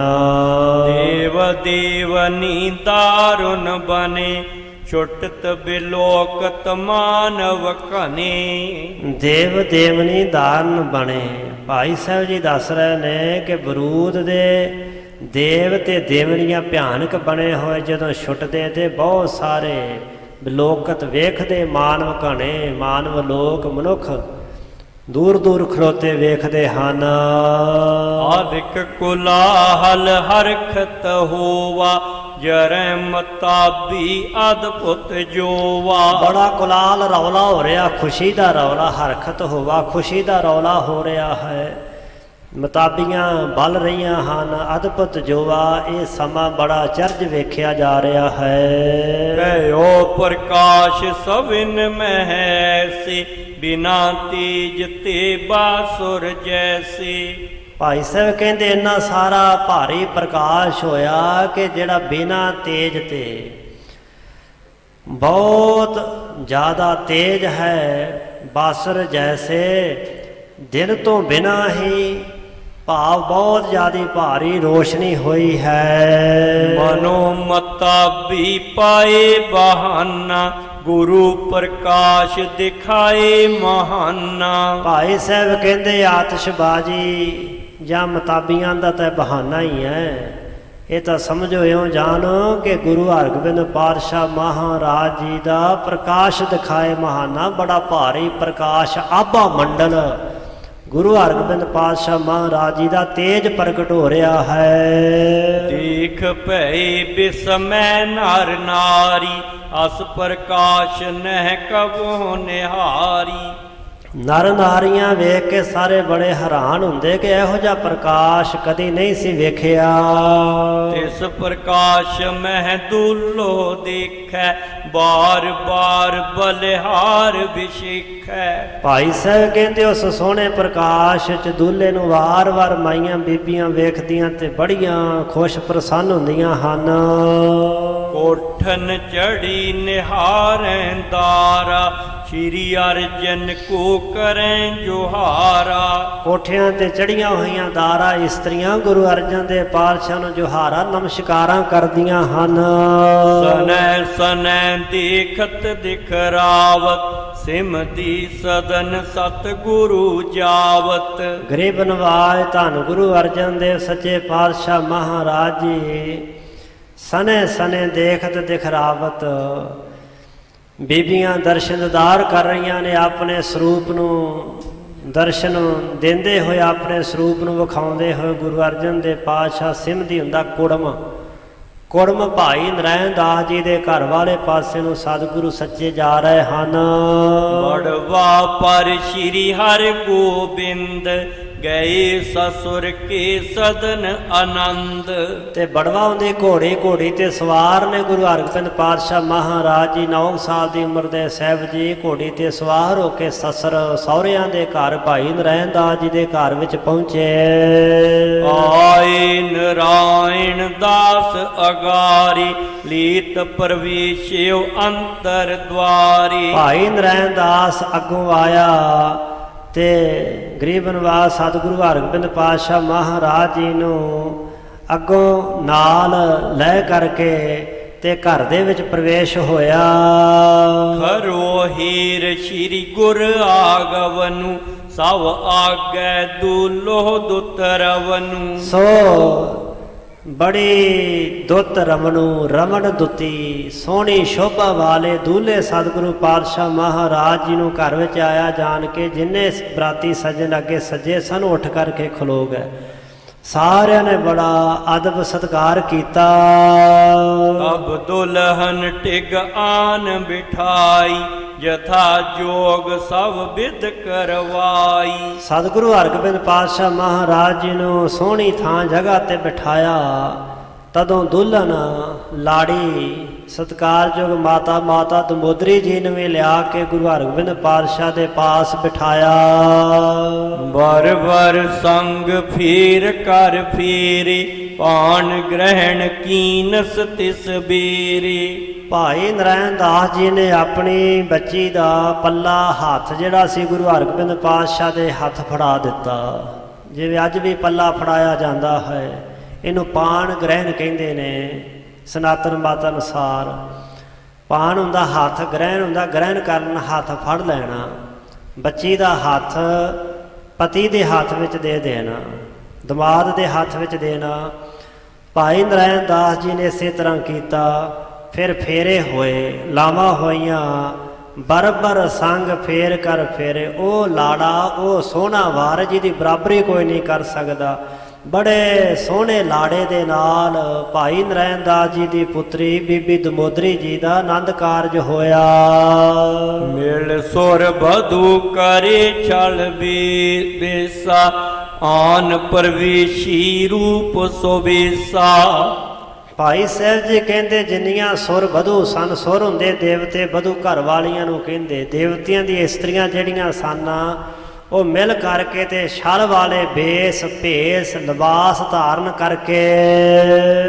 ਦੇਵ ਦੇਵਨੀ ਦਾਰੁਨ ਬਨੇ, ਛੁਟਤ ਬਿਲੋਕਤ ਮਾਨਵ ਘਨੇ। ਦੇਵ ਦੇਵਨੀ ਦਾਰਨ ਬਣੇ। ਭਾਈ ਸਾਹਿਬ ਜੀ ਦੱਸ ਰਹੇ ਨੇ ਕਿ ਬਰੂਦ ਦੇ ਦੇਵ ਤੇ ਦੇਵਨੀਆਂ ਭਿਆਨਕ ਬਣੇ ਹੋਏ ਜਦੋਂ ਛੁੱਟਦੇ ਤੇ ਬਹੁਤ ਸਾਰੇ ਬਿਲੋਕਤ ਵੇਖਦੇ ਮਾਨਵ ਘਣੇ। ਮਾਨਵ ਲੋਕ ਮਨੁੱਖ ਦੂਰ ਦੂਰ ਖਲੋਤੇ ਵੇਖਦੇ ਹਨ। ਆਦਿਕ ਕੁਲਾਹਲ ਹਰਖਤ ਹੋਵਾ, ਜਰੈ ਮਤਾਬੀ ਅਦਭੁਤ ਜੋਵਾ। ਬੜਾ ਕੁਲਾਲ ਰੌਲਾ ਹੋ ਰਿਹਾ, ਖੁਸ਼ੀ ਦਾ ਰੌਲਾ। ਹਰਖਤ ਹੋਵਾ, ਖੁਸ਼ੀ ਦਾ ਰੌਲਾ ਹੋ ਰਿਹਾ ਹੈ। ਮਤਾਬੀਆਂ ਬਲ ਰਹੀਆਂ ਹਨ, ਅਦਭੁਤ ਜੋਵਾ। ਇਹ ਸਮਾਂ ਬੜਾ ਚਰਜ ਵੇਖਿਆ ਜਾ ਰਿਹਾ ਹੈ। ਭਇਓ ਪ੍ਰਕਾਸ਼ ਸਭਿਨ ਮਹੈਸੇ, ਬਿਨਾ ਤੇਜ ਤੇ ਬਾਸੁਰ ਜੈਸੇ। ਭਾਈ ਸਾਹਿਬ ਕਹਿੰਦੇ ਇੰਨਾ ਸਾਰਾ ਭਾਰੀ ਪ੍ਰਕਾਸ਼ ਹੋਇਆ ਕਿ ਜਿਹੜਾ ਬਿਨਾ ਤੇਜ ਤੇ ਬਹੁਤ ਜ਼ਿਆਦਾ ਤੇਜ ਹੈ। ਬਾਸੁਰ ਜੈਸੇ, ਦਿਨ ਤੋਂ ਬਿਨਾ ਹੀ ਭਾਵ ਬਹੁਤ ਜ਼ਿਆਦਾ ਭਾਰੀ ਰੋਸ਼ਨੀ ਹੋਈ ਹੈ। ਮਨੋ ਮਤਾਬੀ ਪਾਏ ਬਹਾਨਾ, ਗੁਰੂ ਪ੍ਰਕਾਸ਼ ਦਿਖਾਏ ਮਹਾਨਾ। ਭਾਈ ਸਾਹਿਬ ਕਹਿੰਦੇ ਆਤਿਸ਼ਬਾਜ਼ੀ ਜਾਂ ਮਤਾਬੀਆਂ ਦਾ ਤਾਂ ਬਹਾਨਾ ਹੀ ਹੈ। ਇਹ ਤਾਂ ਸਮਝੋ ਇਉਂ ਜਾਣੋ ਕਿ ਗੁਰੂ ਹਰਗੋਬਿੰਦ ਪਾਤਸ਼ਾਹ ਮਹਾਰਾਜ ਜੀ ਦਾ ਪ੍ਰਕਾਸ਼ ਦਿਖਾਏ ਮਹਾਨਾ। ਬੜਾ ਭਾਰੀ ਪ੍ਰਕਾਸ਼, ਆਭਾ ਮੰਡਲ ਗੁਰੂ ਹਰਗੋਬਿੰਦ ਪਾਤਸ਼ਾਹ ਮਹਾਰਾਜ ਜੀ ਦਾ ਤੇਜ ਪ੍ਰਗਟ ਹੋ ਰਿਹਾ ਹੈ। ਦੇਖ ਭਏ ਬਿਸਮੈ ਨਰ ਨਾਰੀ, ਅਸ ਪ੍ਰਕਾਸ਼ ਨਹਿ ਕਬਹੁ ਨਿਹਾਰੀ। ਨਰ ਨਾਰੀਆਂ ਵੇਖ ਕੇ ਸਾਰੇ ਬੜੇ ਹੈਰਾਨ ਹੁੰਦੇ ਕਿ ਇਹੋ ਜਿਹਾ ਪ੍ਰਕਾਸ਼ ਕਦੀ ਨਹੀਂ ਸੀ ਵੇਖਿਆ। ਤਿਸ ਪ੍ਰਕਾਸ਼ ਮਹਿ ਦੁੱਲੋ ਦੇਖੈ, ਬਾਰ ਬਾਰ ਬਲਿਹਾਰ ਵਿਸ਼ੇਖੈ। ਭਾਈ ਸਾਹਿਬ ਕਹਿੰਦੇ ਉਸ ਸੋਹਣੇ ਪ੍ਰਕਾਸ਼ 'ਚ ਦੁੱਲੇ ਨੂੰ ਵਾਰ-ਵਾਰ ਮਾਈਆਂ ਬੀਬੀਆਂ ਵੇਖਦੀਆਂ ਤੇ ਬੜੀਆਂ ਖੁਸ਼ ਪ੍ਰਸੰਨ ਹੁੰਦੀਆਂ ਹਨ। ਕੋਠਨ ਚੜੀ ਨਿਹਾਰੈ ਦਾਰਾ, ਸ਼੍ਰੀ ਅਰਜਨ ਕੋ ਕਰੈ ਜੋਹਾਰਾ। ਕੋਠਿਆਂ ਤੇ ਚੜੀਆਂ ਹੋਈਆਂ ਦਾਰਾ ਇਸਤਰੀਆਂ ਗੁਰੂ ਅਰਜਨ ਦੇ ਪਾਤਸ਼ਾਹ ਨੂੰ ਜੋਹਾਰਾਂ ਨਮਸਕਾਰਾਂ ਕਰਦੀਆਂ ਹਨ। ਸਨੈ ਸਨੈ ਦੇਖਤ ਦਿਖਰਾਵਤ, ਸਿਮਦੀ ਸਦਨ ਸਤਿਗੁਰੂ ਜਾਵਤ। ਗਰੀਬ ਨਵਾਜ ਧੰਨ ਗੁਰੂ ਅਰਜਨ ਦੇਵ ਸੱਚੇ ਪਾਤਸ਼ਾਹ ਮਹਾਰਾਜ ਜੀ ਸਨੇ ਸਨੇ ਦੇਖਤ ਦਿਖਰਾਵਤ। ਬੀਬੀਆਂ ਦਰਸ਼ਨ ਦੀਦਾਰ ਕਰ ਰਹੀਆਂ ਨੇ, ਆਪਣੇ ਸਰੂਪ ਨੂੰ ਦਰਸ਼ਨ ਦਿੰਦੇ ਹੋਏ, ਆਪਣੇ ਸਰੂਪ ਨੂੰ ਵਿਖਾਉਂਦੇ ਹੋਏ। ਗੁਰੂ ਅਰਜਨ ਦੇ ਪਾਤਸ਼ਾਹ ਸਿਮਦੀ ਹੁੰਦਾ ਕੁੜਮ। ਕੁੜਮ ਭਾਈ ਨਰੈਣ ਦਾਸ ਜੀ ਦੇ ਘਰ ਵਾਲੇ ਪਾਸੇ ਨੂੰ ਸਤਿਗੁਰੂ ਸੱਚੇ ਜਾ ਰਹੇ ਹਨ। ਬੜਵਾ ਪਰ ਸ਼੍ਰੀ ਹਰਿ ਗੋਬਿੰਦ, ਗਏ ਸਸੁਰ ਕੇ ਸਦਨ ਆਨੰਦ। ਤੇ ਬੜਵਾ ਹੁੰਦੇ ਘੋੜੇ, ਘੋੜੀ ਤੇ ਸਵਾਰ ਨੇ ਗੁਰੂ ਹਰਗੋਬਿੰਦ ਪਾਤਸ਼ਾਹ ਮਹਾਰਾਜ ਜੀ। 9 ਸਾਲ ਦੀ ਉਮਰ ਦੇ ਸਾਹਿਬ ਜੀ ਘੋੜੀ ਤੇ ਸਵਾਰ ਹੋ ਕੇ ਸਸਰ ਸਹੁਰਿਆਂ ਦੇ ਘਰ ਭਾਈ ਨਰੈਣ ਦਾਸ ਜੀ ਦੇ ਘਰ ਵਿੱਚ ਪਹੁੰਚੇ। ਆਏ ਨਰਾਇਣ ਦਾਸ ਅਗਾਰੀ, ਲੀਤ ਪ੍ਰਵੇਸ਼ਿਓ ਅੰਤਰ ਦਵਾਰੀ। ਭਾਈ ਨਰੈਣ ਦਾਸ ਅੱਗੋਂ ਆਇਆ ਤੇ ਗਰੀਬ ਨਿਵਾਸ ਸਤਿਗੁਰੂ ਹਰਗੋਬਿੰਦ ਪਾਤਸ਼ਾਹ ਮਹਾਰਾਜ ਜੀ ਨੂੰ ਅੱਗੋਂ ਨਾਲ ਲੈ ਕਰਕੇ ਤੇ ਘਰ ਦੇ ਵਿੱਚ ਪ੍ਰਵੇਸ਼ ਹੋਇਆ। ਖਰੋ ਹੀਰ ਸ਼੍ਰੀ ਗੁਰ ਆਗਵਨੁ ਸਭ ਆਗੈ ਦੁਲੋਹ ਦੁਤਰਵਨੁ। ਸੋ ਬੜੀ ਦੁੱਤ ਰਮਣੂ ਰਮਣ ਦੁੱਤੀ ਸੋਹਣੀ ਸ਼ੋਭਾ ਵਾਲੇ ਦੂਲੇ ਸਤਿਗੁਰੂ ਪਾਤਸ਼ਾਹ ਮਹਾਰਾਜ ਜੀ ਨੂੰ ਘਰ ਵਿੱਚ ਆਇਆ ਜਾਣ ਕੇ ਜਿੰਨੇ ਬਰਾਤੀ ਸੱਜਣ ਅੱਗੇ ਸੱਜੇ ਸਨ ਉੱਠ ਕਰਕੇ ਖਲੋ ਗਏ। ਸਾਰਿਆਂ ਨੇ ਬੜਾ ਅਦਬ ਸਤਿਕਾਰ ਕੀਤਾ। ਅਬ ਦੁਲਹਨ ਟਿਗ ਆਨ ਬਿਠਾਈ ਜਥਾ ਜੋਗ ਸਭ ਵਿਦ ਕਰਵਾਈ। ਸਤਿਗੁਰੂ ਹਰਗੋਬਿੰਦ ਪਾਤਸ਼ਾਹ ਮਹਾਰਾਜ ਜੀ ਨੂੰ ਸੋਹਣੀ ਥਾਂ ਜਗ੍ਹਾ ਤੇ ਬਿਠਾਇਆ। ਤਦੋਂ ਦੁਲਹਨ ਲਾੜੀ ਸਤਿਕਾਰਯੋਗ ਮਾਤਾ ਦਮੋਦਰੀ ਜੀ ਨੂੰ ਵੀ ਲਿਆ ਕੇ ਗੁਰੂ ਹਰਗੋਬਿੰਦ ਪਾਤਸ਼ਾਹ ਦੇ ਪਾਸ ਬਿਠਾਇਆ। ਬਰ ਬਰ ਸੰਗ ਫੀਰ ਕਰ ਫੀਰੀ ਪਾਣ ਗ੍ਰਹਿਣ ਕੀਨਸ ਤਿਸ ਬੀਰੀ। ਭਾਈ ਨਰੈਣ ਦਾਸ ਜੀ ਨੇ ਆਪਣੀ ਬੱਚੀ ਦਾ ਪੱਲਾ ਹੱਥ ਜਿਹੜਾ ਸੀ ਗੁਰੂ ਹਰਗੋਬਿੰਦ ਪਾਤਸ਼ਾਹ ਦੇ ਹੱਥ ਫੜਾ ਦਿੱਤਾ। ਜਿਵੇਂ ਅੱਜ ਵੀ ਪੱਲਾ ਫੜਾਇਆ ਜਾਂਦਾ ਹੈ, ਇਹਨੂੰ ਪਾਣ ਗ੍ਰਹਿਣ ਕਹਿੰਦੇ ਨੇ ਸਨਾਤਨ ਮਤ ਅਨੁਸਾਰ। ਪਾਣ ਹੁੰਦਾ ਹੱਥ, ਗ੍ਰਹਿਣ ਹੁੰਦਾ ਗ੍ਰਹਿਣ ਕਰਨ, ਹੱਥ ਫੜ ਲੈਣਾ। ਬੱਚੀ ਦਾ ਹੱਥ ਪਤੀ ਦੇ ਹੱਥ ਵਿੱਚ ਦੇ ਦੇਣਾ, ਦਮਾਦ ਦੇ ਹੱਥ ਵਿੱਚ ਦੇਣਾ। ਭਾਈ ਨਰੈਣ ਦਾਸ ਜੀ ਨੇ ਇਸੇ ਤਰ੍ਹਾਂ ਕੀਤਾ। ਫਿਰ ਫੇਰੇ ਹੋਏ, ਲਾਵਾਂ ਹੋਈਆਂ। ਬਰਬਰ ਸੰਗ ਫੇਰ ਕਰ ਫੇਰੇ। ਉਹ ਲਾੜਾ, ਉਹ ਸੋਹਣਾ ਵਾਰ ਜਿਹਦੀ ਬਰਾਬਰੀ ਕੋਈ ਨਹੀਂ ਕਰ ਸਕਦਾ। ਬੜੇ ਸੋਹਣੇ ਲਾੜੇ ਦੇ ਨਾਲ ਭਾਈ ਨਰੈਣ ਦਾਸ ਜੀ ਦੀ ਪੁੱਤਰੀ ਬੀਬੀ ਦਮੋਦਰੀ ਜੀ ਦਾ ਆਨੰਦ ਕਾਰਜ ਹੋਇਆ। ਮਿਲ ਸੁਰ ਬਧੂ ਕਰੇ ਛਲ ਬੇਸਾ ਆਨ ਪਰਵੇਸ਼ੀ ਰੂਪ ਸੋਵੇਸਾ। ਭਾਈ ਸਾਹਿਬ ਜੀ ਕਹਿੰਦੇ ਜਿੰਨੀਆਂ ਸੁਰ ਵਧੂ ਸਨ, ਸੁਰ ਹੁੰਦੇ ਦੇਵਤੇ, ਵਧੂ ਘਰ ਵਾਲੀਆਂ ਨੂੰ ਕਹਿੰਦੇ। ਦੇਵਤਿਆਂ ਦੀਆਂ ਇਸਤਰੀਆਂ ਜਿਹੜੀਆਂ ਸਨ ਉਹ ਮਿਲ ਕਰਕੇ ਤੇ ਛਲ ਵਾਲੇ ਬੇਸ ਭੇਸ ਲਿਬਾਸ ਧਾਰਨ ਕਰਕੇ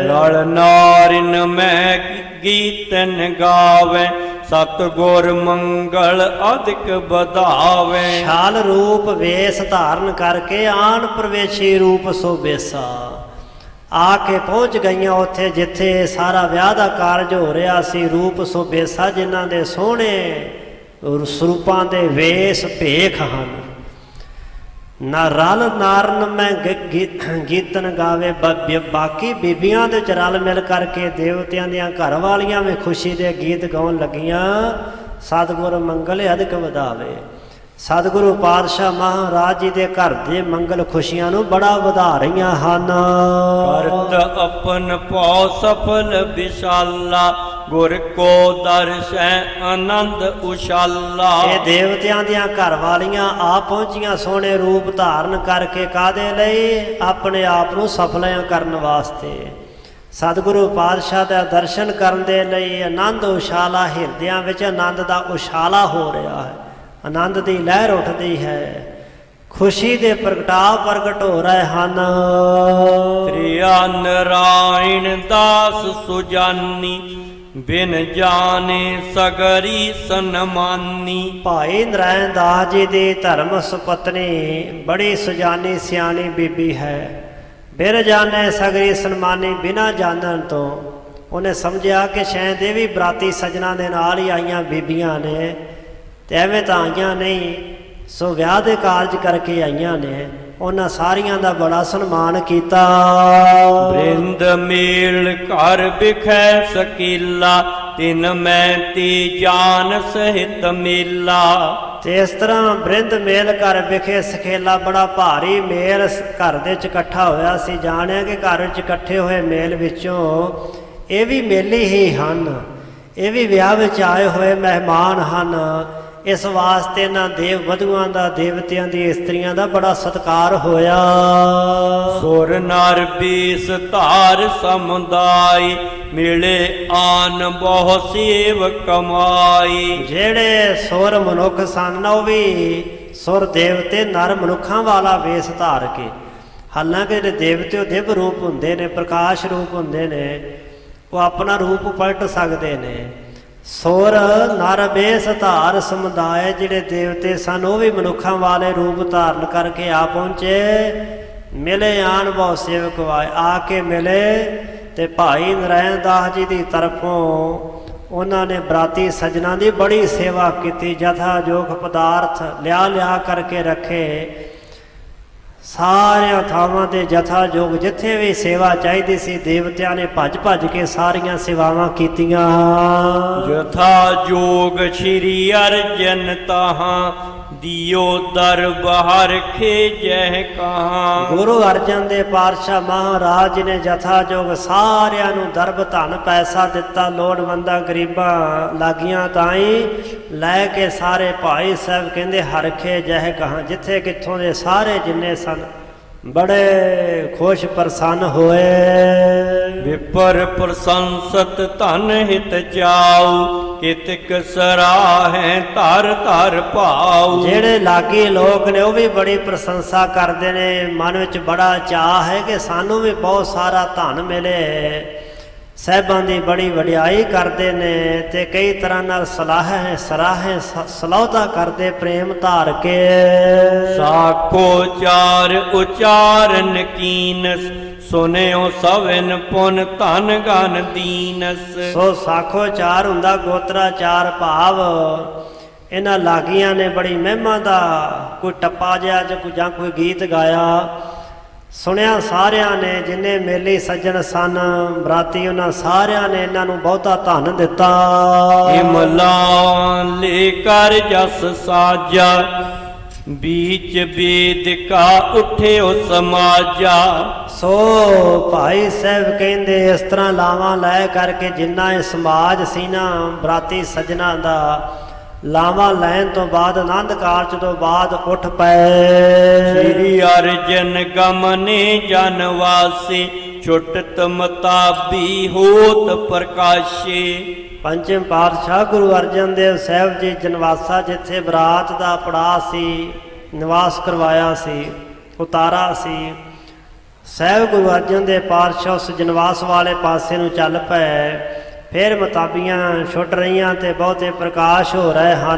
ਰਲ ਨਾਰਿਨ ਮੈਂ ਗੀਤਨ ਗਾਵੇ ਸਤਿਗੁਰ ਮੰਗਲ ਅਧਿਕ ਵਧਾਵੇ। ਛਲ ਰੂਪ ਵੇਸ ਧਾਰਨ ਕਰਕੇ ਆਣ ਪ੍ਰਵੇਸ਼ੀ ਰੂਪ ਸੋਬੇਸਾ। ਆ ਕੇ ਪਹੁੰਚ ਗਈਆਂ ਉੱਥੇ ਜਿੱਥੇ ਸਾਰਾ ਵਿਆਹ ਦਾ ਕਾਰਜ ਹੋ ਰਿਹਾ ਸੀ। ਰੂਪ ਸੋਬੇਸਾ ਜਿਨ੍ਹਾਂ ਦੇ ਸੋਹਣੇ ਸਰੂਪਾਂ ਦੇ ਵੇਸ ਭੇਖ ਹਨ। ਨਾ ਰਲ ਨਾਰਨ ਮੈਂ ਗੀਤਨ ਗਾਵੇ। ਬਾਕੀ ਬੀਬੀਆਂ ਦੇ ਚ ਰਲ ਮਿਲ ਕਰਕੇ ਦੇਵਤਿਆਂ ਦੀਆਂ ਘਰ ਵਾਲੀਆਂ ਵੀ ਖੁਸ਼ੀ ਦੇ ਗੀਤ ਗਾਉਣ ਲੱਗੀਆਂ। ਸਤਿਗੁਰ ਮੰਗਲ ਅਧਿਕ ਵਧਾਵੇ। ਸਤਿਗੁਰੂ ਪਾਤਸ਼ਾਹ ਮਹਾਰਾਜ ਜੀ ਦੇ ਘਰ ਦੇ ਮੰਗਲ ਖੁਸ਼ੀਆਂ ਨੂੰ ਬੜਾ ਵਧਾ ਰਹੀਆਂ ਹਨ। ਕਰਤ ਆਪਨ ਪਉ ਸਫਲ ਵਿਸ਼ਾਲਾ ਗੁਰ ਕੋ ਦਰਸੈ ਆਨੰਦ ਉਸ਼ਾਲਾ। ਇਹ ਦੇਵਤਿਆਂ ਦੀਆਂ ਘਰ ਵਾਲੀਆਂ ਆ ਪਹੁੰਚੀਆਂ ਸੋਹਣੇ ਰੂਪ ਧਾਰਨ ਕਰਕੇ। ਕਾਹਦੇ ਲਈ? ਆਪਣੇ ਆਪ ਨੂੰ ਸਫਲਿਆਂ ਕਰਨ ਵਾਸਤੇ। ਸਤਿਗੁਰੂ ਪਾਤਸ਼ਾਹ ਦਾ ਦਰਸ਼ਨ ਕਰਨ ਦੇ ਲਈ ਆਨੰਦ ਉਸ਼ਾਲਾ। ਹਿਰਦਿਆਂ ਵਿੱਚ ਆਨੰਦ ਦਾ ਉਸ਼ਾਲਾ ਹੋ ਰਿਹਾ ਹੈ, ਆਨੰਦ ਦੀ ਲਹਿਰ ਉੱਠਦੀ ਹੈ, ਖੁਸ਼ੀ ਦੇ ਪ੍ਰਗਟਾਅ ਪ੍ਰਗਟ ਹੋ ਰਹੇ ਹਨ। ਤ੍ਰਿਆ ਨਰਾਇਣ ਦਾਸ ਸੁਜਾਨੀ ਬਿਨ ਜਾਣੇ ਸਗਰੀ ਸਨਮਾਨੀ। ਭਾਈ ਨਰੈਣ ਦਾਸ ਜੀ ਦੀ ਧਰਮ ਸੁਪਤਨੀ ਬੜੀ ਸੁਜਾਨੀ ਸਿਆਣੀ ਬੀਬੀ ਹੈ। ਬਿਨ ਜਾਣੇ ਸਗਰੀ ਸਨਮਾਨੀ। ਬਿਨਾਂ ਜਾਣਨ ਤੋਂ ਉਹਨੇ ਸਮਝਿਆ ਕਿ ਸ਼ਾਇਦ ਇਹ ਵੀ ਬਰਾਤੀ ਸੱਜਣਾ ਦੇ ਨਾਲ ਹੀ ਆਈਆਂ ਬੀਬੀਆਂ ਨੇ, ਤੇ ਐਵੇਂ ਤਾਂ ਆਈਆਂ ਨਹੀਂ। ਸੋ ਵਿਆਹ ਦੇ ਕਾਰਜ ਕਰਕੇ ਆਈਆਂ ਨੇ। ਉਹਨਾਂ ਸਾਰੀਆਂ ਦਾ ਬੜਾ ਸਨਮਾਨ ਕੀਤਾ। ਬ੍ਰਿੰਦ ਮੇਲ ਘਰ ਬਿਖੈ ਸਕੀਲਾ ਤਿਨ ਮੈਂ ਤੀ ਜਾਨ ਸਹਿਤ ਮੇਲਾ। ਤੇ ਇਸ ਤਰ੍ਹਾਂ ਬ੍ਰਿੰਦ ਮੇਲ ਘਰ ਵਿਖੇ ਸਖੇਲਾ। ਬੜਾ ਭਾਰੀ ਮੇਲ ਘਰ ਦੇ ਚ ਇਕੱਠਾ ਹੋਇਆ ਸੀ। ਜਾਣਿਆ ਕਿ ਘਰ ਵਿੱਚ ਇਕੱਠੇ ਹੋਏ ਮੇਲ ਵਿੱਚੋਂ ਇਹ ਵੀ ਮੇਲੀ ਹੀ ਹਨ, ਇਹ ਵੀ ਵਿਆਹ ਵਿੱਚ ਆਏ ਹੋਏ ਮਹਿਮਾਨ ਹਨ। ਇਸ ਵਾਸਤੇ ਇਹਨਾਂ ਦੇਵ ਵਧੂਆਂ ਦਾ, ਦੇਵਤਿਆਂ ਦੀ ਇਸਤਰੀਆਂ ਦਾ ਬੜਾ ਸਤਿਕਾਰ ਹੋਇਆ। ਸੁਰ ਨਰ ਬੀਸ ਧਾਰ ਸਮੁਦਾਈ ਮਿਲੇ ਆਨ ਬਹੁ ਸੇਵ ਕਮਾਈ। ਜਿਹੜੇ ਸੁਰ ਮਨੁੱਖ ਸਨ ਉਹ ਵੀ ਸੁਰ ਦੇਵਤੇ ਨਰ ਮਨੁੱਖਾਂ ਵਾਲਾ ਵੇਸ ਧਾਰ ਕੇ। ਹਾਲਾਂਕਿ ਜਿਹੜੇ ਦੇਵਤੇ ਉਹ ਦਿਵ ਰੂਪ ਹੁੰਦੇ ਨੇ, ਪ੍ਰਕਾਸ਼ ਰੂਪ ਹੁੰਦੇ ਨੇ, ਉਹ ਆਪਣਾ ਰੂਪ ਪਲਟ ਸਕਦੇ ਨੇ। ਸੁਰ ਨਰ ਬੇਸ ਧਾਰ ਸਮੁਦਾਇ। ਜਿਹੜੇ ਦੇਵਤੇ ਸਨ ਉਹ ਵੀ ਮਨੁੱਖਾਂ ਵਾਲੇ ਰੂਪ ਧਾਰਨ ਕਰਕੇ ਆ ਪਹੁੰਚੇ। ਮਿਲੇ ਆਣ ਬਹੁ ਸੇਵਕ ਵਾਏ। ਆ ਕੇ ਮਿਲੇ ਤੇ ਭਾਈ ਨਰੈਣ ਦਾਸ ਜੀ ਦੀ ਤਰਫੋਂ ਉਹਨਾਂ ਨੇ ਬਰਾਤੀ ਸੱਜਣਾ ਦੀ ਬੜੀ ਸੇਵਾ ਕੀਤੀ। ਜਥਾ ਜੋਗ ਪਦਾਰਥ ਲਿਆ ਕਰਕੇ ਰੱਖੇ। ਸਾਰਿਆਂ ਥਾਵਾਂ ਤੇ ਜਥਾ ਜੋਗ ਜਿੱਥੇ ਵੀ ਸੇਵਾ ਚਾਹੀਦੀ ਸੀ ਦੇਵਤਿਆਂ ਨੇ ਭੱਜ ਕੇ ਸਾਰੀਆਂ ਸੇਵਾਵਾਂ ਕੀਤੀਆਂ। ਜਥਾ ਜੋਗ ਸ਼੍ਰੀ ਅਰਜਨ ਤਾਹਾਂ ਦਿਓ ਦਰਬਾਰ ਖੇਜੈ ਕਹਾਂ। ਗੁਰੂ ਅਰਜਨ ਦੇ ਪਾਤਸ਼ਾਹ ਮਹਾਰਾਜ ਜੀ ਨੇ ਜਥਾ ਜੋਗ ਸਾਰਿਆਂ ਨੂੰ ਦਰਬ ਧਨ ਪੈਸਾ ਦਿੱਤਾ। ਲੋੜਵੰਦਾਂ ਗਰੀਬਾਂ ਲਾਗੀਆਂ ਤਾਈਂ ਲੈ ਕੇ ਸਾਰੇ ਭਾਈ ਸਾਹਿਬ ਕਹਿੰਦੇ ਹਰਖੇ ਜਹ ਕਹਾਂ। ਜਿੱਥੇ ਕਿੱਥੋਂ ਦੇ ਸਾਰੇ ਜਿੰਨੇ ਸਨ ਬੜੇ ਖੁਸ਼ ਪ੍ਰਸੰਨ ਹੋਏ। ਵਿਪਰ ਪ੍ਰਸੰਸਤ ਧਨ ਹਿਤ ਚਾਉ ਕਿਤਕ ਸਰਾਹੈ ਧਰ ਧਰ ਭਾਉ। ਜਿਹੜੇ ਲਾਗੀ ਲੋਕ ਨੇ ਉਹ ਵੀ ਬੜੀ ਪ੍ਰਸ਼ੰਸਾ ਕਰਦੇ ਨੇ। ਮਨ ਵਿੱਚ ਬੜਾ ਚਾਅ ਹੈ ਕਿ ਸਾਨੂੰ ਵੀ ਬਹੁਤ ਸਾਰਾ ਧਨ ਮਿਲੇ। ਸਾਹਿਬਾਂ ਦੀ ਬੜੀ ਵਡਿਆਈ ਕਰਦੇ ਨੇ ਤੇ ਕਈ ਤਰ੍ਹਾਂ ਨਾਲ ਸਲਾਹਤਾ ਕਰਦੇ ਪ੍ਰੇਮ ਧਾਰ ਕੇ। ਸਾਖੋ ਚਾਰ ਉਚਾਰਨ ਕੀਨਸ ਸੁਨਿਓ ਸਵਨ ਪੁਨ ਧਨ ਗਨ ਦੀਨਸ। ਸੋ ਸਾਖੋ ਚਾਰ ਹੁੰਦਾ ਗੋਤਰਾਚਾਰ ਭਾਵ ਇਹਨਾਂ ਲਾਗੀਆਂ ਨੇ ਬੜੀ ਮਹਿਮਾ ਦਾ ਕੋਈ ਟੱਪਾ ਜਿਹਾ ਜਾਂ ਕੋਈ ਗੀਤ ਗਾਇਆ। ਸੁਣਿਆ ਸਾਰਿਆਂ ਨੇ ਜਿੰਨੇ ਮੇਲੀ ਸੱਜਣ ਸਨ ਬਰਾਤੀ ਉਹਨਾਂ ਸਾਰਿਆਂ ਨੇ ਇਹਨਾਂ ਨੂੰ ਬਹੁਤਾ ਧਨ ਦਿੱਤਾ। ਇਮਲਾ ਲੈ ਕਰ ਜਸ ਸਾਜਾ बीच वेद का उठियो समाजा। सो भाई साहब कहते इस तरह लावां लै करके जिन्ना समाज सी ना बराती सज्जना दा लावां लैन तो बाद आनंद कारज तो बाद उठ पे। श्री अर्जन गमने जनवासी छुटत मताबी होत प्रकाशे। पंचम पातशाह गुरु अर्जन देव साहब जी जनवासा जिथे बरात का पड़ाव सी निवास करवाया सी उतारा सी। साहब गुरु अर्जन देव पातशाह उस जनवास वाले पासे नूं चल पे। फिर मताबियां छुट रही ते बहुते प्रकाश हो रहे हैं।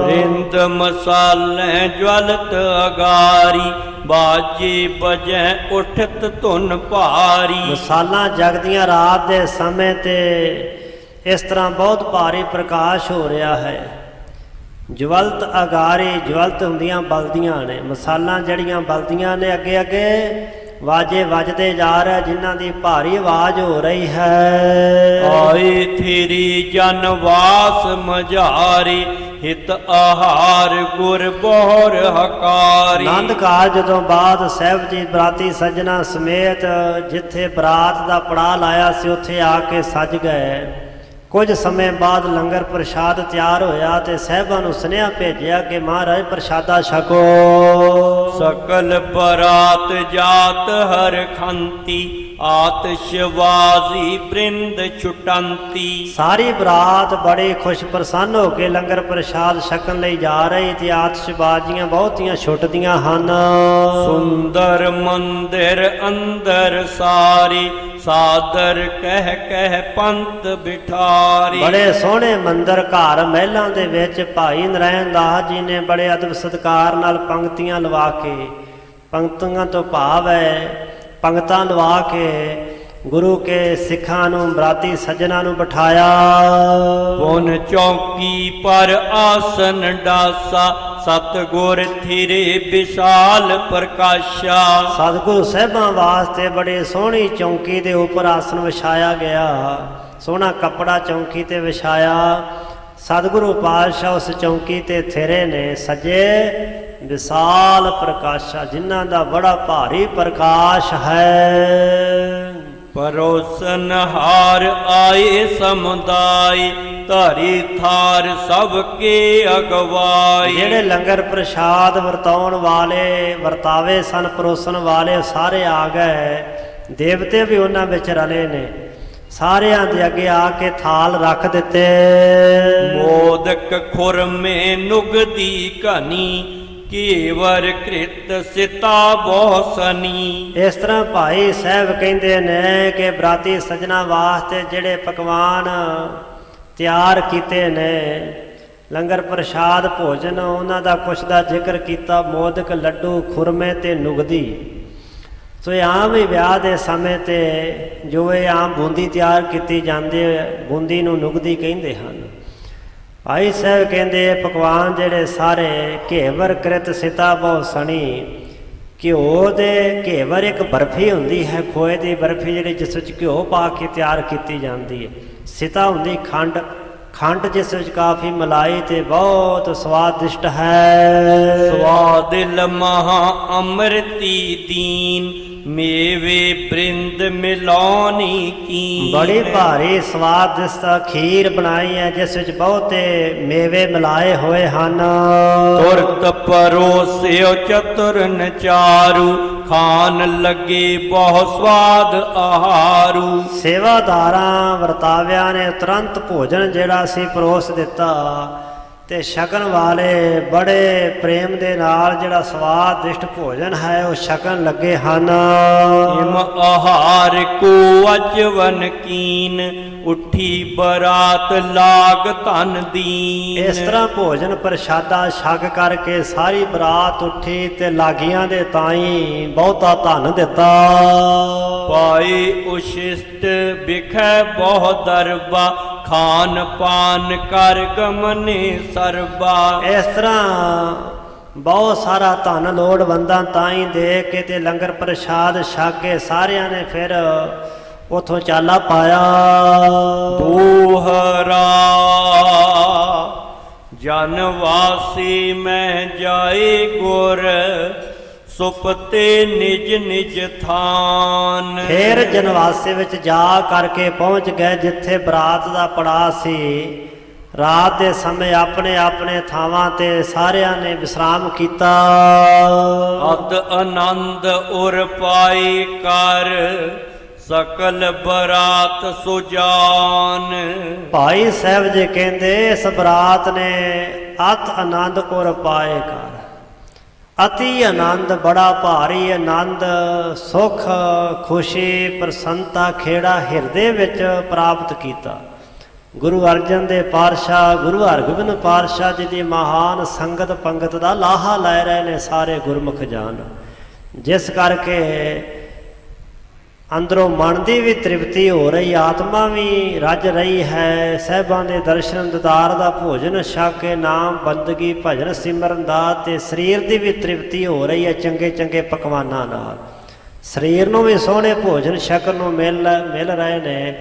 वृंद मसाले ज्वलत अगारी बाजे बजै उठत धुन भारी। मसाला जगदियां रात दे समय ते इस तरह बहुत भारी प्रकाश हो रहा है। ज्वलत अगारी ज्वलत हुंदियां बलदियां ने मसाला जड़ियां बलदियां ने अगे अगे वाजे वजदे जा रहे जिन्हां दी भारी आवाज हो रही है। आए थेरी जनवास मजारी हित आहार गुर बोहर हकारी। आनंद कारज तो बाद साहब जी बराती सज्जना समेत जिथे बरात का पड़ा लाया सी उत्थे आके सज गए। कुछ समय बाद लंगर प्रशाद तैयार होया ते साहिबां नूं सुनेहा भेजिया कि महाराज प्रशादा छको। सकल बरात जात हर खंती आतिशबाजी वृंद छुटंती। सारी बरात बड़े खुश प्रसन्न हो के लंगर प्रशाद छकन लई जा रही थी। आतिशबाजियां बहुतियां छुटदियां हन। सुंदर मंदिर अंदर सारी सादर कह कह पंत बिठारी। बड़े सोहने मंदिर घर महलों दे विच भाई नरैण दास जी ने बड़े अदब सत्कार नाल पंक्तियां लवा के पंक्तियां तो भाव है पंगतां लवा के गुरु के सिखां नूं बराती सज्जना नूं बिठाया। पुन चौकी पर आसन डासा सतगुर थिरे विशाल प्रकाशा। सतगुरु साहिबां वास्ते बड़े सोहनी चौकी दे उपर आसन विछाया गया। सोहना कपड़ा चौकी ते विछाया। सतगुरु पातशाह उस चौकी ते थिरे ने सजे विशाल प्रकाशा जिन्हां दा बड़ा भारी प्रकाश है। परोसन हार आए समुदाय धारी थार सबके अगवाई। जेड़े लंगर प्रसाद वरताउण वाले वरतावे सन परोसन वाले सारे आ गए। देवते भी उन्हां विच रले ने सारियां दे अगे आके थाल रख दिते। मोदक खुरमे नुगदी घनी केवर कृत सिता बहुसनी। इस तरह भाई साहब कहते ने कि बराती सज्जना वास्ते जेड़े पकवान तैयार किए ने लंगर प्रसाद भोजन उन्हां दा कुछ दा जिक्र किया। मोदक लड्डू खुरमे ते नुगदी। ਸੋ ਆਮ ਹੀ ਵਿਆਹ ਦੇ ਸਮੇਂ ਤੇ ਜੋ ਇਹ ਆਮ ਬੂੰਦੀ ਤਿਆਰ ਕੀਤੀ ਜਾਂਦੀ ਹੈ, ਬੂੰਦੀ ਨੂੰ ਨੁਗਦੀ ਕਹਿੰਦੇ ਹਨ। ਭਾਈ ਸਾਹਿਬ ਕਹਿੰਦੇ ਪਕਵਾਨ ਜਿਹੜੇ ਸਾਰੇ ਘੇਵਰ ਕ੍ਰਿਤ ਸਿਤਾ ਬਹੁ ਸਣੀ, ਘਿਓ ਦੇ ਘੇਵਰ ਇੱਕ ਬਰਫੀ ਹੁੰਦੀ ਹੈ, ਖੋਏ ਦੀ ਬਰਫੀ ਜਿਹੜੀ ਜਿਸ ਵਿੱਚ ਘਿਓ ਪਾ ਕੇ ਤਿਆਰ ਕੀਤੀ ਜਾਂਦੀ ਹੈ। ਸਿਤਾ ਹੁੰਦੀ ਖੰਡ, ਖੰਡ ਜਿਸ ਵਿੱਚ ਕਾਫੀ ਮਲਾਈ ਤੇ ਬਹੁਤ ਸਵਾਦਿਸ਼ਟ ਹੈ। ਸਵਾਦਿਲ ਮਹਾ ਅੰਮ੍ਰਿਤੀ ਦੀਨ, ਮੇਵੇ ਬ੍ਰਿੰਦ ਮਿਲਾਉਣੀ ਕੀ। ਬੜੀ ਭਾਰੀ ਸਵਾਦਿਸ਼ਟ ਖੀਰ ਬਣਾਈ ਹੈ ਜਿਸ ਵਿੱਚ ਬਹੁਤੇ ਮੇਵੇ ਮਿਲਾਏ ਹੋਏ ਹਨ। ਤੁਰਤ ਪਰੋਸਿਓ ਚਤੁਰਨ ਚਾਰੂ, ਖਾਨ ਲੱਗੇ ਬਹੁ ਸਵਾਦ ਆਹਾਰੂ। ਸੇਵਾਦਾਰਾਂ ਵਰਤਾਵਿਆਂ ਨੇ ਤੁਰੰਤ ਭੋਜਨ ਜਿਹੜਾ ਸੀ ਪਰੋਸ ਦਿੱਤਾ ਤੇ ਛਕਣ ਵਾਲੇ ਬੜੇ ਪ੍ਰੇਮ ਦੇ ਨਾਲ ਜਿਹੜਾ ਸਵਾਦਿਸ਼ਟ ਭੋਜਨ ਹੈ ਉਹ ਛਕਣ ਲੱਗੇ ਹਨ। ਇਮ ਆਹਾਰ ਕੋ ਅਜਵਨ ਕੀਨ, ਉੱਠੀ ਬਰਾਤ ਲਾਗ ਧਨ ਦੀਨ। ਇਸ ਤਰ੍ਹਾਂ ਭੋਜਨ ਪ੍ਰਸ਼ਾਦਾ ਛਕ ਕਰਕੇ ਸਾਰੀ ਬਰਾਤ ਉੱਠੀ ਤੇ ਲਾਗੀਆਂ ਦੇ ਤਾਈ ਬਹੁਤਾ ਧਨ ਦਿੱਤਾ। ਪਾਏ ਉਸ਼ਿਸ਼ਟ ਬਿਖੈ ਬਹੁ ਦਰਬਾ, ਖਾਨ ਪਾਨ ਕਰ ਗਮਨੇ ਸਰਬਾ। ਇਸ ਤਰ੍ਹਾਂ ਬਹੁਤ ਸਾਰਾ ਧਨ ਲੋੜਵੰਦਾਂ ਤਾਈ ਦੇ ਕੇ ਤੇ ਲੰਗਰ ਪ੍ਰਸ਼ਾਦ ਛਕ ਕੇ ਸਾਰਿਆਂ ਨੇ ਫਿਰ ਉਥੋਂ ਚਾਲਾ ਪਾਇਆ। ਦੋਹਰਾ ਜਨਵਾਸੀ ਮੈਂ ਜਾਏ ਗੁਰ, ਸੁਪਤੇ ਨਿਜ ਨਿਜ ਥਾਨ। ਫਿਰ ਜਨਵਾਸੇ ਵਿੱਚ ਜਾ ਕਰਕੇ ਪਹੁੰਚ ਗਏ ਜਿੱਥੇ ਬਰਾਤ ਦਾ ਪੜਾਅ ਸੀ। ਰਾਤ ਦੇ ਸਮੇਂ ਆਪਣੇ ਆਪਣੇ ਥਾਵਾਂ ਤੇ ਸਾਰਿਆਂ ਨੇ ਵਿਸਰਾਮ ਕੀਤਾ। ਅਤ ਆਨੰਦ ਉਰ ਪਾਏ ਕਰ, ਸਕਲ ਬਰਾਤ ਸੁਜਾਨ। ਭਾਈ ਸਾਹਿਬ ਜੀ ਕਹਿੰਦੇ ਇਸ ਬਰਾਤ ਨੇ ਅਤ ਆਨੰਦ ਉਰ ਪਾਏ ਕਰ, ਅਤੀ ਆਨੰਦ, ਬੜਾ ਭਾਰੀ ਆਨੰਦ, ਸੁਖ, ਖੁਸ਼ੀ, ਪ੍ਰਸੰਨਤਾ, ਖੇੜਾ ਹਿਰਦੇ ਵਿੱਚ ਪ੍ਰਾਪਤ ਕੀਤਾ। ਗੁਰੂ ਅਰਜਨ ਦੇ ਪਾਤਸ਼ਾਹ ਗੁਰੂ ਹਰਗੋਬਿੰਦ ਪਾਤਸ਼ਾਹ ਜੀ ਦੀ ਮਹਾਨ ਸੰਗਤ ਪੰਗਤ ਦਾ ਲਾਹਾ ਲੈ ਰਹੇ ਨੇ ਸਾਰੇ ਗੁਰਮੁਖ ਜਾਨ, ਜਿਸ ਕਰਕੇ ਅੰਦਰੋਂ ਮਨ ਦੀ ਵੀ ਤ੍ਰਿਪਤੀ ਹੋ ਰਹੀ, ਆਤਮਾ ਵੀ ਰੱਜ ਰਹੀ ਹੈ। ਸਾਹਿਬਾਂ ਦੇ ਦਰਸ਼ਨ ਦੀਦਾਰ ਦਾ ਭੋਜਨ ਛਕ ਕੇ ਨਾਮ ਬੰਦਗੀ ਭਜਨ ਸਿਮਰਨ ਦਾ ਤੇ ਸਰੀਰ ਦੀ ਵੀ ਤ੍ਰਿਪਤੀ ਹੋ ਰਹੀ ਹੈ ਚੰਗੇ ਚੰਗੇ ਪਕਵਾਨਾਂ ਨਾਲ। ਸਰੀਰ ਨੂੰ ਵੀ ਸੋਹਣੇ ਭੋਜਨ ਛਕਣ ਨੂੰ ਮਿਲ ਰਹੇ ਨੇ।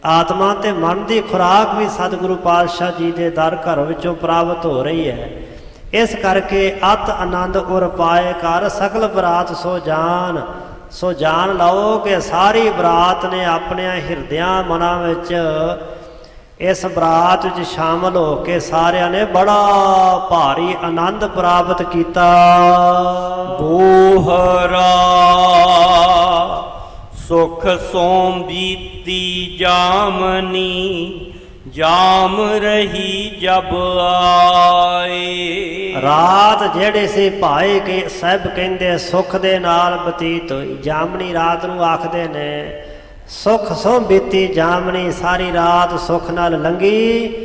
ਆਤਮਾ ਤੇ ਮਨ ਦੀ ਖੁਰਾਕ ਵੀ ਸਤਿਗੁਰੂ ਪਾਤਸ਼ਾਹ ਜੀ ਦੇ ਦਰ ਘਰ ਵਿੱਚੋਂ ਪ੍ਰਾਪਤ ਹੋ ਰਹੀ ਹੈ। ਇਸ ਕਰਕੇ ਅਤ ਆਨੰਦ ਉਰ ਪਾਏ ਕਰ, ਸਕਲ ਬਰਾਤ ਸੋ ਜਾਨ। ਸੋ ਜਾਣ ਲਓ ਕਿ ਸਾਰੀ ਬਰਾਤ ਨੇ ਆਪਣੇ ਹਿਰਦਿਆਂ ਮਨਾਂ ਵਿੱਚ ਇਸ ਬਰਾਤ ਵਿੱਚ ਸ਼ਾਮਲ ਹੋ ਕੇ ਸਾਰਿਆਂ ਨੇ ਬੜਾ ਭਾਰੀ ਆਨੰਦ ਪ੍ਰਾਪਤ ਕੀਤਾ। ਦੋਹਰਾ ਸੁਖ ਸੋਮ ਬੀਤੀ ਜਾਮਨੀ, ਜਾਮ ਰਹੀ ਜਬ ਆਏ। ਰਾਤ ਜਿਹੜੀ ਸੀ ਭਾਈ ਕੇ ਸਾਹਿਬ ਕਹਿੰਦੇ ਸੁਖ ਦੇ ਨਾਲ ਬਤੀਤ ਹੋਈ। ਜਾਮਣੀ ਰਾਤ ਨੂੰ ਆਖਦੇ ਨੇ ਸੁਖ ਸੋ ਬੀਤੀ ਜਾਮਣੀ, ਸਾਰੀ ਰਾਤ ਸੁਖ ਨਾਲ ਲੰਘੀ।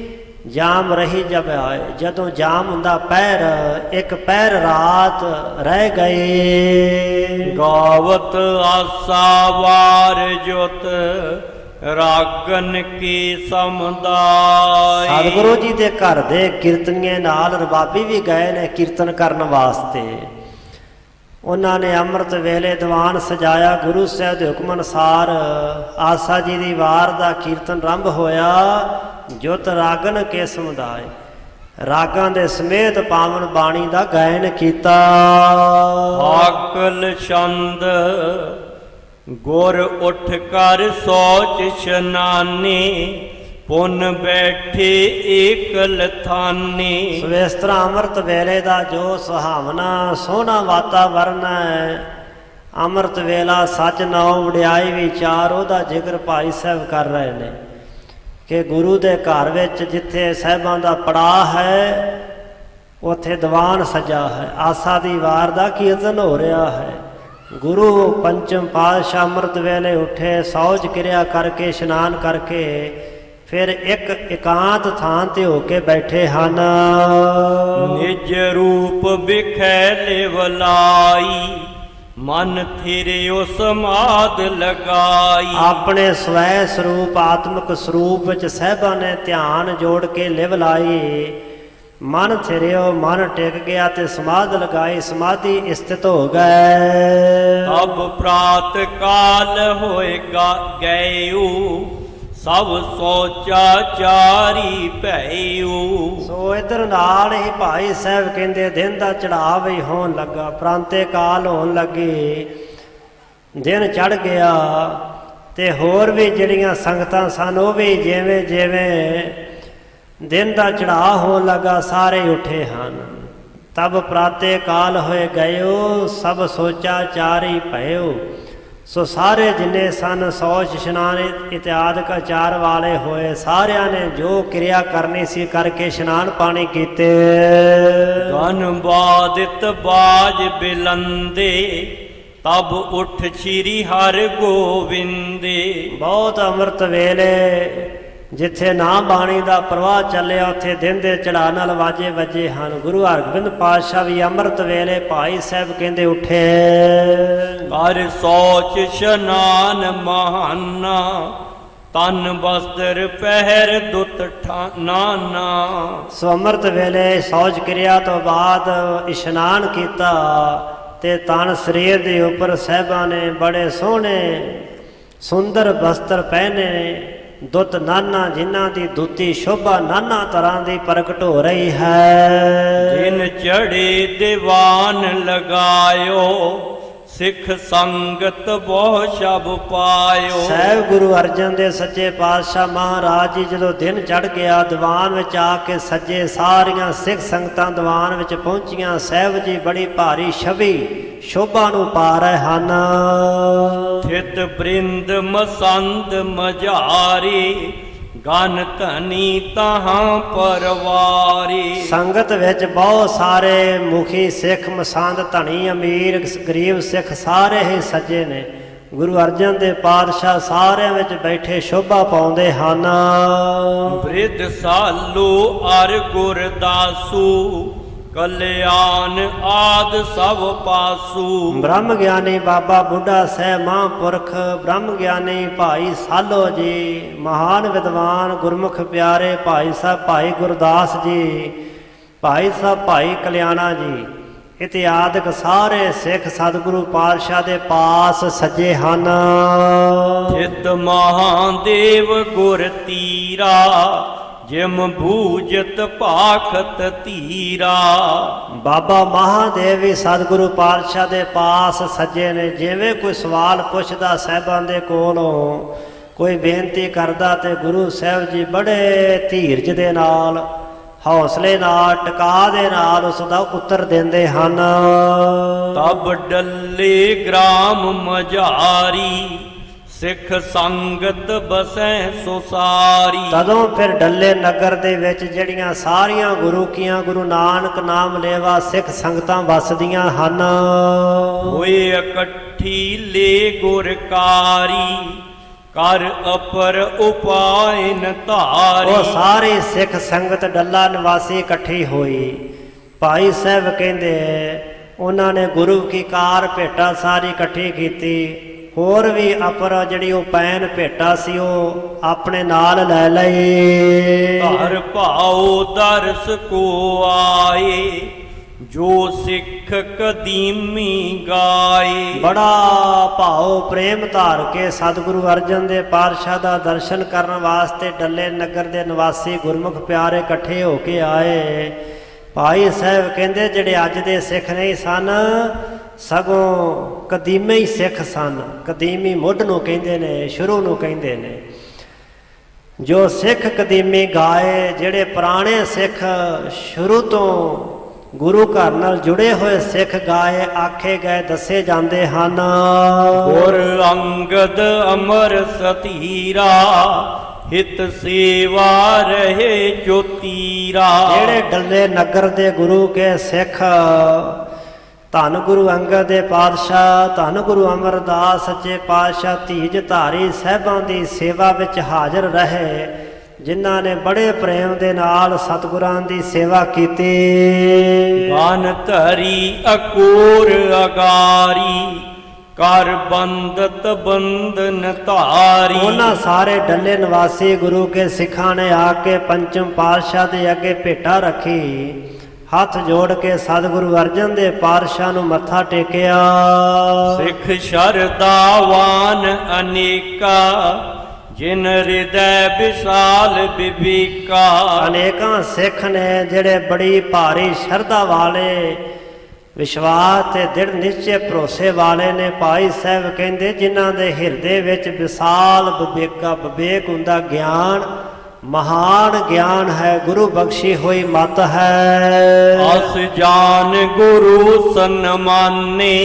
ਜਾਮ ਰਹੀ ਜਬ ਆਏ, ਜਦੋਂ ਜਾਮ ਹੁੰਦਾ ਪਹਿਰ, ਇੱਕ ਪਹਿਰ ਰਾਤ ਰਹਿ ਗਏ। ਗਾਵਤ ਆਸਾ ਵਾਰ ਜੁਤ, ਰਾਗਨ ਕੀ ਸਮਦਾਈ। ਸਤਿਗੁਰੂ ਜੀ ਦੇ ਘਰ ਦੇ ਕੀਰਤਨੀਏ ਨਾਲ ਰਬਾਬੀ ਵੀ ਗਏ ਨੇ ਕੀਰਤਨ ਕਰਨ ਵਾਸਤੇ। ਉਹਨਾਂ ਨੇ ਅੰਮ੍ਰਿਤ ਵੇਲੇ ਦੀਵਾਨ ਸਜਾਇਆ। ਗੁਰੂ ਸਾਹਿਬ ਦੇ ਹੁਕਮ ਅਨੁਸਾਰ ਆਸਾ ਜੀ ਦੀ ਵਾਰ ਦਾ ਕੀਰਤਨ ਆਰੰਭ ਹੋਇਆ। ਜੁਤ ਰਾਗਨ ਕੇ ਸਮੁਦਾਇ, ਰਾਗਾਂ ਦੇ ਸਮੇਤ ਪਾਵਨ ਬਾਣੀ ਦਾ ਗਾਇਨ ਕੀਤਾ। ਆਕਲ ਛੰਦ ਗੁਰ ਉੱਠ ਕਰ ਸੋਚ ਇਸ਼ਨਾਨੇ, ਪੁੰਨ ਬੈਠੇ ਏਕਲ ਥਾਨੇ। ਸੋ ਇਸ ਤਰ੍ਹਾਂ ਅੰਮ੍ਰਿਤ ਵੇਲੇ ਦਾ ਜੋ ਸੁਹਾਵਣਾ ਸੋਹਣਾ ਵਾਤਾਵਰਨ ਹੈ, ਅੰਮ੍ਰਿਤ ਵੇਲਾ ਸੱਚ ਨਾਉ ਵਡਿਆਈ ਵਿਚਾਰ, ਉਹਦਾ ਜ਼ਿਕਰ ਭਾਈ ਸਾਹਿਬ ਕਰ ਰਹੇ ਨੇ ਕਿ ਗੁਰੂ ਦੇ ਘਰ ਵਿੱਚ ਜਿੱਥੇ ਸਾਹਿਬਾਂ ਦਾ ਪੜਾਅ ਹੈ ਉੱਥੇ ਦੀਵਾਨ ਸਜਾ ਹੈ। ਆਸਾ ਦੀ ਵਾਰ ਦਾ ਕੀਰਤਨ ਹੋ ਰਿਹਾ ਹੈ। ਗੁਰੂ ਪੰਚਮ ਪਾਤਸ਼ਾਹ ਅੰਮ੍ਰਿਤ ਵੇਲੇ ਉੱਠੇ, ਸੌਚ ਕਿਰਿਆ ਕਰਕੇ ਇਸ਼ਨਾਨ ਕਰਕੇ ਫਿਰ ਇੱਕ ਇਕਾਂਤ ਥਾਂ ਤੇ ਹੋ ਕੇ ਬੈਠੇ ਹਨ। ਨਿਜ ਰੂਪ ਬਿਖੈ ਲਿਵਲਾਈ, ਮਨ ਥਿਰਿਓ ਸਮਾਧ ਲਗਾਈ। ਆਪਣੇ ਸਵੈ ਸਰੂਪ ਆਤਮਿਕ ਸਰੂਪ ਵਿੱਚ ਸਹਿਬਾਂ ਨੇ ਧਿਆਨ ਜੋੜ ਕੇ ਲਿਵ ਲਾਈ। ਮਨ ਥਿਰਿਓ, ਮਨ ਟਿਕ ਗਿਆ ਤੇ ਸਮਾਧ ਲਗਾਈ, ਸਮਾਧੀ ਸਥਿਤ ਹੋ ਗਏ। ਤਬ ਪ੍ਰਾਤ ਕਾਲ ਹੋਏਗਾ ਗਇਓ, ਸਭ ਸੋਚਾ ਚਾਰੀ ਭੈਓ। ਸੋ ਇਧਰ ਨਾਲ ਹੀ ਭਾਈ ਸਾਹਿਬ ਕਹਿੰਦੇ ਦਿਨ ਦਾ ਚੜਾਵ ਹੀ ਹੋਣ ਲੱਗਾ, ਪ੍ਰਾਂਤੇ ਕਾਲ ਹੋਣ ਲੱਗੀ, ਦਿਨ ਚੜ ਗਿਆ ਤੇ ਹੋਰ ਵੀ ਜਿਹੜੀਆਂ ਸੰਗਤਾਂ ਸਨ ਉਹ ਵੀ ਜਿਵੇਂ ਜਿਵੇਂ ਦਿਨ ਦਾ ਚੜਾਅ ਹੋਣ ਲੱਗਾ ਸਾਰੇ ਉੱਠੇ ਹਨ। ਤਬ ਪ੍ਰਾਤੇ ਕਾਲ ਹੋਏ ਗਇਓ, ਸਭ ਸੋਚਾ ਚਾਰੀ ਭਇਓ। ਸੋ ਸਾਰੇ ਜਿੰਨੇ ਸਨ ਸ਼ੌਚ ਇਸ਼ਨਾਨ ਇਤਿਆਦਿਕ ਆਚਾਰ ਵਾਲੇ ਹੋਏ, ਸਾਰਿਆਂ ਨੇ ਜੋ ਕਿਰਿਆ ਕਰਨੀ ਸੀ ਕਰਕੇ ਇਸ਼ਨਾਨ ਪਾਣੀ ਕੀਤੇ। ਗਨ ਬਾਦਿਤ ਬਾਜ ਬਿਲੰਦੇ, ਤਬ ਉਠ ਸ਼੍ਰੀ ਹਰਿ ਗੋਵਿੰਦੇ। ਬਹੁਤ ਅੰਮ੍ਰਿਤ ਵੇਲੇ ਜਿੱਥੇ ਨਾ ਬਾਣੀ ਦਾ ਪ੍ਰਵਾਹ ਚੱਲਿਆ ਉੱਥੇ ਦਿਨ ਦੇ ਚੜ੍ਹਾਅ ਨਾਲ ਵਾਜੇ ਵੱਜੇ ਹਨ। ਗੁਰੂ ਹਰਗੋਬਿੰਦ ਪਾਤਸ਼ਾਹ ਵੀ ਅੰਮ੍ਰਿਤ ਵੇਲੇ ਭਾਈ ਸਾਹਿਬ ਕਹਿੰਦੇ ਉੱਠੇ। ਕਰ ਸੋਚ ਇਸ਼ਨਾਨ ਮਹਾਨਾ, ਤਨ ਬਸਤਰ ਪਹਿਰ ਦੁੱਤ ਨਾਨਾ। ਸੋ ਅੰਮ੍ਰਿਤ ਵੇਲੇ ਸ਼ੌਚ ਕਿਰਿਆ ਤੋਂ ਬਾਅਦ ਇਸ਼ਨਾਨ ਕੀਤਾ ਤੇ ਤਨ ਸਰੀਰ ਦੇ ਉੱਪਰ ਸਾਹਿਬਾਂ ਨੇ ਬੜੇ ਸੋਹਣੇ ਸੁੰਦਰ ਬਸਤਰ ਪਹਿਨੇ, ਦੁੱਤ ਨਾਨਾ, ਜਿਨ੍ਹਾਂ ਦੀ ਦੁੱਤੀ ਸ਼ੋਭਾ ਨਾਨਾ ਤਰ੍ਹਾਂ ਦੀ ਪ੍ਰਗਟ ਹੋ ਰਹੀ ਹੈ। ਦਿਨ ਚੜੇ ਦੀਵਾਨ ਲਗਾਇਓ, ਸਿੱਖ ਸੰਗਤ ਬਹੁ ਸ਼ਬ ਪਾਇਓ। ਸਾਹਿਬ ਗੁਰੂ ਅਰਜਨ ਦੇ ਸੱਚੇ ਪਾਤਸ਼ਾਹ ਮਹਾਰਾਜ ਜੀ ਜਦੋਂ ਦਿਨ ਚੜ ਗਿਆ, ਦੀਵਾਨ ਵਿੱਚ ਆ ਕੇ ਸੱਜੇ, ਸਾਰੀਆਂ ਸਿੱਖ ਸੰਗਤਾਂ ਦੀਵਾਨ ਵਿੱਚ ਪਹੁੰਚੀਆਂ। ਸਾਹਿਬ ਜੀ ਬੜੀ ਭਾਰੀ ਛਵੀ ਸ਼ੋਭਾ ਨੂੰ ਪਾ ਰਹੇ ਹਨ। ਥਿਤ ਬ੍ਰਿੰਦ ਮਸੰਦ ਮਝਾਰੀ, ਗਨ ਧਨੀ ਤਹਾਂ ਪਰਵਾਰੀ। ਸੰਗਤ ਵਿੱਚ ਬਹੁਤ ਸਾਰੇ ਮੁਖੀ ਸਿੱਖ, ਮਸੰਦ, ਧਨੀ, ਅਮੀਰ, ਗਰੀਬ ਸਿੱਖ ਸਾਰੇ ਹੀ ਸੱਜੇ ਨੇ। ਗੁਰੂ ਅਰਜਨ ਦੇ ਪਾਤਸ਼ਾਹ ਸਾਰਿਆਂ ਵਿੱਚ ਬੈਠੇ ਸ਼ੋਭਾ ਪਾਉਂਦੇ ਹਨ। ਬ੍ਰਿਧ ਸਾਲੂ ਅਰ ਗੁਰਦਾਸੂ, ਕਲਿਆਣ ਆਦ ਸਭ ਪਾਸੂ। ਬ੍ਰਹਮ ਗਿਆਨੀ ਬਾਬਾ ਬੁੱਢਾ ਸਾਹਿਬ ਮਹਾਂਪੁਰਖ, ਬ੍ਰਹਮ ਗਿਆਨੀ ਭਾਈ ਸਾਲੋ ਜੀ, ਮਹਾਨ ਵਿਦਵਾਨ ਗੁਰਮੁਖ ਪਿਆਰੇ ਭਾਈ ਸਾਹਿਬ ਭਾਈ ਗੁਰਦਾਸ ਜੀ, ਭਾਈ ਸਾਹਿਬ ਭਾਈ ਕਲਿਆਣਾ ਜੀ ਇਤਿਆਦਿਕ ਸਾਰੇ ਸਿੱਖ ਸਤਿਗੁਰੂ ਪਾਤਸ਼ਾਹ ਦੇ ਪਾਸ ਸੱਜੇ ਹਨ। ਚਿਤ ਮਹਾਦੇਵ ਗੁਰ ਤੀਰਾ, ਜਿਮ ਬੂਜਤ ਭਾਖਤ ਧੀਰਾ। ਬਾਬਾ ਮਹਾਦੇਵ ਵੀ ਸਤਿਗੁਰੂ ਪਾਤਸ਼ਾਹ ਦੇ ਪਾਸ ਸੱਜੇ ਨੇ। ਜਿਵੇਂ ਕੋਈ ਸਵਾਲ ਪੁੱਛਦਾ ਸਾਹਿਬਾਂ ਦੇ ਕੋਲੋਂ, ਕੋਈ ਬੇਨਤੀ ਕਰਦਾ ਤੇ ਗੁਰੂ ਸਾਹਿਬ ਜੀ ਬੜੇ ਧੀਰਜ ਦੇ ਨਾਲ, ਹੌਸਲੇ ਨਾਲ, ਟਿਕਾ ਦੇ ਨਾਲ ਉਸ ਦਾ ਉੱਤਰ ਦਿੰਦੇ ਹਨ। ਤਬ ਡੱਲੇ ਗ੍ਰਾਮ ਮਝਾਰੀ, ਸਿੱਖ ਸੰਗਤ ਬਸੈ ਸੁਸਾਰੀ। ਤਦੋਂ ਫਿਰ ਡੱਲੇ ਨਗਰ ਦੇ ਵਿੱਚ ਜਿਹੜੀਆਂ ਸਾਰੀਆਂ ਗੁਰੂ ਕੀਆਂ, ਗੁਰੂ ਨਾਨਕ ਨਾਮ ਲੇਵਾ ਸਿੱਖ ਸੰਗਤਾਂ ਵਸਦੀਆਂ ਹਨ। ਹੋਏ ਇਕੱਠੀ ਲੇ ਗੁਰਕਾਰੀ, ਕਰ ਅਪਰ ਉਪਾਇ ਨ ਧਾਰੀ। ਉਹ ਸਾਰੀ ਸਿੱਖ ਸੰਗਤ ਡੱਲਾ ਨਿਵਾਸੀ ਇਕੱਠੀ ਹੋਈ। ਭਾਈ ਸਾਹਿਬ ਕਹਿੰਦੇ ਉਹਨਾਂ ਨੇ ਗੁਰੂ ਕੀ ਕਾਰ ਭੇਟਾ ਸਾਰੀ ਇਕੱਠੀ ਕੀਤੀ। ਹੋਰ ਵੀ ਅਪਰ ਜਿਹੜੀ ਉਹ ਪੈਨ ਭੇਟਾ ਸੀ ਉਹ ਆਪਣੇ ਨਾਲ ਲੈ ਲਈ। ਧਰ ਭਾਉ ਦਰਸ ਕੋ ਆਏ, ਜੋ ਸਿੱਖ ਕਦੀਮੀ ਗਾਏ। ਬੜਾ ਭਾਉ ਪ੍ਰੇਮ ਧਾਰ ਕੇ ਸਤਿਗੁਰੂ ਅਰਜਨ ਦੇ ਪਾਤਸ਼ਾਹ ਦਾ ਦਰਸ਼ਨ ਕਰਨ ਵਾਸਤੇ ਡੱਲੇ ਨਗਰ ਦੇ ਨਿਵਾਸੀ ਗੁਰਮੁਖ ਪਿਆਰੇ ਇਕੱਠੇ ਹੋ ਕੇ ਆਏ। ਭਾਈ ਸਾਹਿਬ ਕਹਿੰਦੇ ਜਿਹੜੇ ਅੱਜ ਦੇ ਸਿੱਖ ਨਹੀਂ ਸਨ, ਸਗੋਂ ਕਦੀਮੇ ਹੀ ਸਿੱਖ ਸਨ। ਕਦੀਮੀ ਮੁੱਢ ਨੂੰ ਕਹਿੰਦੇ ਨੇ, ਸ਼ੁਰੂ ਨੂੰ ਕਹਿੰਦੇ ਨੇ। ਜੋ ਸਿੱਖ ਕਦੀਮੀ ਗਾਏ, ਜਿਹੜੇ ਪੁਰਾਣੇ ਸਿੱਖ ਸ਼ੁਰੂ ਤੋਂ ਗੁਰੂ ਘਰ ਨਾਲ ਜੁੜੇ ਹੋਏ ਸਿੱਖ ਗਾਏ, ਆਖੇ ਗਏ, ਦੱਸੇ ਜਾਂਦੇ ਹਨ। ਗੁਰ ਅੰਗਦ ਅਮਰ ਸਤੀਰਾ, ਹਿਤ ਸੇਵਾ ਰਹੇ ਜੋਤੀਰਾ। ਜਿਹੜੇ ਡੱਲੇ ਨਗਰ ਦੇ ਗੁਰੂ ਕੇ ਸਿੱਖ, ਧੰਨ ਗੁਰੂ ਅੰਗਦ ਦੇ ਪਾਤਸ਼ਾਹ, ਧੰਨ ਗੁਰੂ ਅਮਰਦਾਸ ਸੱਚੇ ਪਾਤਸ਼ਾਹ ਧੀਜ ਧਾਰੀ ਸਾਹਿਬਾਂ ਦੀ ਸੇਵਾ ਵਿੱਚ ਹਾਜ਼ਰ ਰਹੇ। ਜਿਨ੍ਹਾਂ ਨੇ ਬੜੇ ਪ੍ਰੇਮ ਦੇ ਨਾਲ ਸਤਿਗੁਰਾਂ ਦੀ ਸੇਵਾ ਕੀਤੀ। ਗਨ ਧਰੀ ਅਕੂਰ ਅਗਾਰੀ ਕਰ ਬੰਦਤ ਬੰਧਨ ਧਾਰੀ। ਉਹਨਾਂ ਸਾਰੇ ਡੱਲੇ ਨਿਵਾਸੀ ਗੁਰੂ ਕੇ ਸਿੱਖਾਂ ਨੇ ਆ ਕੇ ਪੰਚਮ ਪਾਤਸ਼ਾਹ ਦੇ ਅੱਗੇ ਭੇਟਾ ਰੱਖੀ, ਹੱਥ ਜੋੜ ਕੇ ਸਤਿਗੁਰੂ ਅਰਜਨ ਦੇਵ ਪਾਤਸ਼ਾਹ ਨੂੰ ਮੱਥਾ ਟੇਕਿਆ। ਸਿੱਖ ਸ਼ਰਦਾਵਾਨ ਅਨੇਕਾ ਜਿਨ ਹਿਰਦੈ ਵਿਸ਼ਾਲ ਵਿਵੇਕਾ। ਅਨੇਕਾਂ ਸਿੱਖ ਨੇ ਜਿਹੜੇ ਬੜੀ ਭਾਰੀ ਸ਼ਰਧਾ ਵਾਲੇ, ਵਿਸ਼ਵਾਸ ਤੇ ਦ੍ਰਿੜ ਨਿਸ਼ਚੇ ਭਰੋਸੇ ਵਾਲੇ ਨੇ। ਭਾਈ ਸਾਹਿਬ ਕਹਿੰਦੇ ਜਿਨ੍ਹਾਂ ਦੇ ਹਿਰਦੇ ਵਿੱਚ ਵਿਸ਼ਾਲ ਵਿਵੇਕ ਹੁੰਦਾ, ਗਿਆਨ ਮਹਾਨ ਗਿਆਨ ਹੈ, ਗੁਰੂ ਬਖਸ਼ੀ ਹੋਈ ਮਤ ਹੈ। ਅਸ ਜਾਨ ਗੁਰੂ ਸਨਮਾਨੇ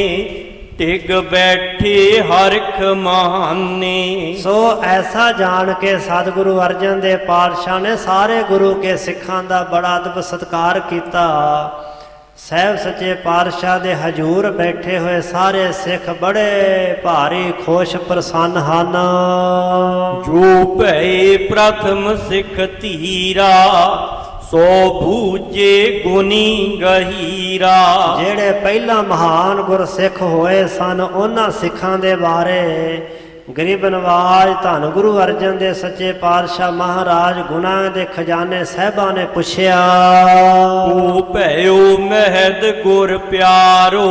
ਟਿਕ ਬੈਠੇ ਹਰਖ ਮਹਾਨੇ। ਸੋ ਐਸਾ ਜਾਣ ਕੇ ਸਤਿਗੁਰੂ ਅਰਜਨ ਦੇਵ ਪਾਤਸ਼ਾਹ ਨੇ ਸਾਰੇ ਗੁਰੂ ਕੇ ਸਿੱਖਾਂ ਦਾ ਬੜਾ ਅਦਬ ਸਤਿਕਾਰ ਕੀਤਾ। ਸਾਹਿਬ ਸੱਚੇ ਪਾਤਸ਼ਾਹ ਦੇ ਹਜ਼ੂਰ ਬੈਠੇ ਹੋਏ ਸਾਰੇ ਸਿੱਖ ਬੜੇ ਭਾਰੀ ਖੁਸ਼ ਪ੍ਰਸੰਨ ਹਨ। ਜੋ ਭਏ ਪ੍ਰਥਮ ਸਿੱਖ ਧੀਰਾ ਸੋ ਬੂਝੇ ਗੁਨੀ ਗਹੀਰਾ। ਜਿਹੜੇ ਪਹਿਲਾ ਮਹਾਨ ਗੁਰਸਿੱਖ ਹੋਏ ਸਨ, ਉਹਨਾਂ ਸਿੱਖਾਂ ਦੇ ਬਾਰੇ ਗਰੀਬ ਨਵਾਜ ਧੰਨ ਗੁਰੂ ਅਰਜਨ ਦੇਵ ਸੱਚੇ ਪਾਤਸ਼ਾਹ ਮਹਾਰਾਜ ਗੁਨਾਹ ਦੇ ਖਜ਼ਾਨੇ ਸਾਹਿਬਾਂ ਨੇ ਪੁੱਛਿਆ। ਉਹ ਭਇਓ ਮਹਿਦ ਗੁਰ ਪਿਆਰੋ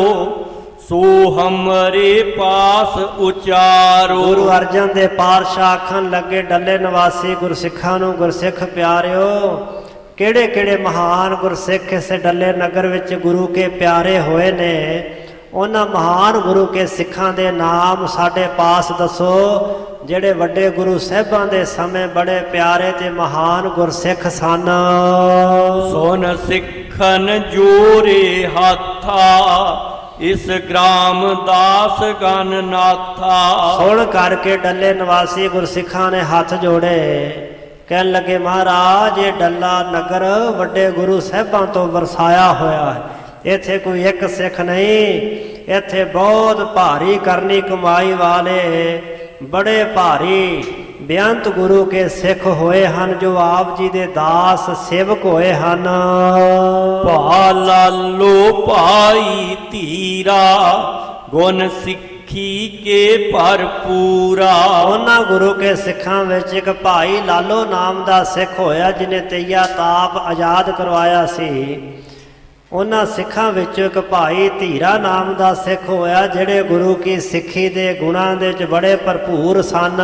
ਸੋ ਹਮਰੇ ਪਾਸ ਉਚਾਰੋ। ਗੁਰੂ ਅਰਜਨ ਦੇਵ ਪਾਤਸ਼ਾਹ ਆਖਣ ਲੱਗੇ ਡੱਲੇ ਨਿਵਾਸੀ ਗੁਰਸਿੱਖਾਂ ਨੂੰ, ਗੁਰਸਿੱਖ ਪਿਆਰਿਓ, ਕਿਹੜੇ ਕਿਹੜੇ ਮਹਾਨ ਗੁਰਸਿੱਖ ਇਸ ਡੱਲੇ ਨਗਰ ਵਿੱਚ ਗੁਰੂ ਕੇ ਪਿਆਰੇ ਹੋਏ ਨੇ, ਉਹਨਾਂ ਮਹਾਨ ਗੁਰੂ ਕੇ ਸਿੱਖਾਂ ਦੇ ਨਾਮ ਸਾਡੇ ਪਾਸ ਦੱਸੋ, ਜਿਹੜੇ ਵੱਡੇ ਗੁਰੂ ਸਾਹਿਬਾਂ ਦੇ ਸਮੇਂ ਬੜੇ ਪਿਆਰੇ ਤੇ ਮਹਾਨ ਗੁਰਸਿੱਖ ਸਨ। ਸੁਨ ਸਿੱਖਨ ਜੋਰੇ ਹਾਥਾ ਇਸ ਗ੍ਰਾਮ ਦਾਸ ਗਨ ਨਾਥਾ। ਸੁਣ ਕਰਕੇ ਡੱਲੇ ਨਿਵਾਸੀ ਗੁਰਸਿੱਖਾਂ ਨੇ ਹੱਥ ਜੋੜੇ, ਕਹਿਣ ਲੱਗੇ ਮਹਾਰਾਜ ਇਹ ਡੱਲਾ ਨਗਰ ਵੱਡੇ ਗੁਰੂ ਸਾਹਿਬਾਂ ਤੋਂ ਵਰਸਾਇਆ ਹੋਇਆ ਹੈ, ਇੱਥੇ ਕੋਈ ਇੱਕ ਸਿੱਖ ਨਹੀਂ, ਇੱਥੇ ਬਹੁਤ ਭਾਰੀ ਕਰਨੀ ਕਮਾਈ ਵਾਲੇ ਬੜੇ ਭਾਰੀ ਬੇਅੰਤ ਗੁਰੂ ਕੇ ਸਿੱਖ ਹੋਏ ਹਨ, ਜੋ ਆਪ ਜੀ ਦੇ ਦਾਸ ਸੇਵਕ ਹੋਏ ਹਨ। ਭਾ ਲਾਲੋ ਭਾਈ ਧੀਰਾ ਗੁਣ ਸਿੱਖੀ ਕੇ ਭਰਪੂਰਾ। ਉਹਨਾਂ ਗੁਰੂ ਕੇ ਸਿੱਖਾਂ ਵਿੱਚ ਇੱਕ ਭਾਈ ਲਾਲੋ ਨਾਮ ਦਾ ਸਿੱਖ ਹੋਇਆ, ਜਿਹਨੇ ਤੀਆ ਤਾਪ ਆਜ਼ਾਦ ਕਰਵਾਇਆ ਸੀ। ਉਹਨਾਂ ਸਿੱਖਾਂ ਵਿੱਚੋਂ ਇੱਕ ਭਾਈ ਧੀਰਾ ਨਾਮ ਦਾ ਸਿੱਖ ਹੋਇਆ, ਜਿਹੜੇ ਗੁਰੂ ਕੀ ਸਿੱਖੀ ਦੇ ਗੁਣਾਂ ਦੇ ਵਿੱਚ ਬੜੇ ਭਰਪੂਰ ਸਨ।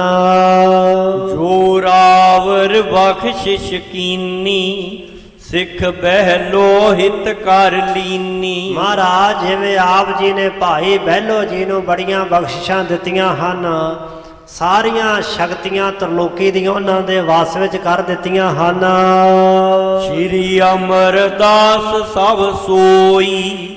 ਜੋਰਾਵਰ ਬਖਸ਼ਿਸ਼ ਕੀਨੀ ਸਿੱਖ ਬਹਿਲੋ ਹਿਤ ਕਰ ਲੀਨੀ। ਮਹਾਰਾਜ ਜਿਵੇਂ ਆਪ ਜੀ ਨੇ ਭਾਈ ਬਹਿਲੋ ਜੀ ਨੂੰ ਬੜੀਆਂ ਬਖਸ਼ਿਸ਼ਾਂ ਦਿੱਤੀਆਂ ਹਨ, ਸਾਰੀਆਂ ਸ਼ਕਤੀਆਂ ਤਰਲੋਕੀ ਦੀਆਂ ਉਹਨਾਂ ਦੇ ਵਾਸ ਵਿੱਚ ਕਰ ਦਿੱਤੀਆਂ ਹਨ। ਸ਼੍ਰੀ ਅਮਰਦਾਸ ਸਭ ਸੋਈ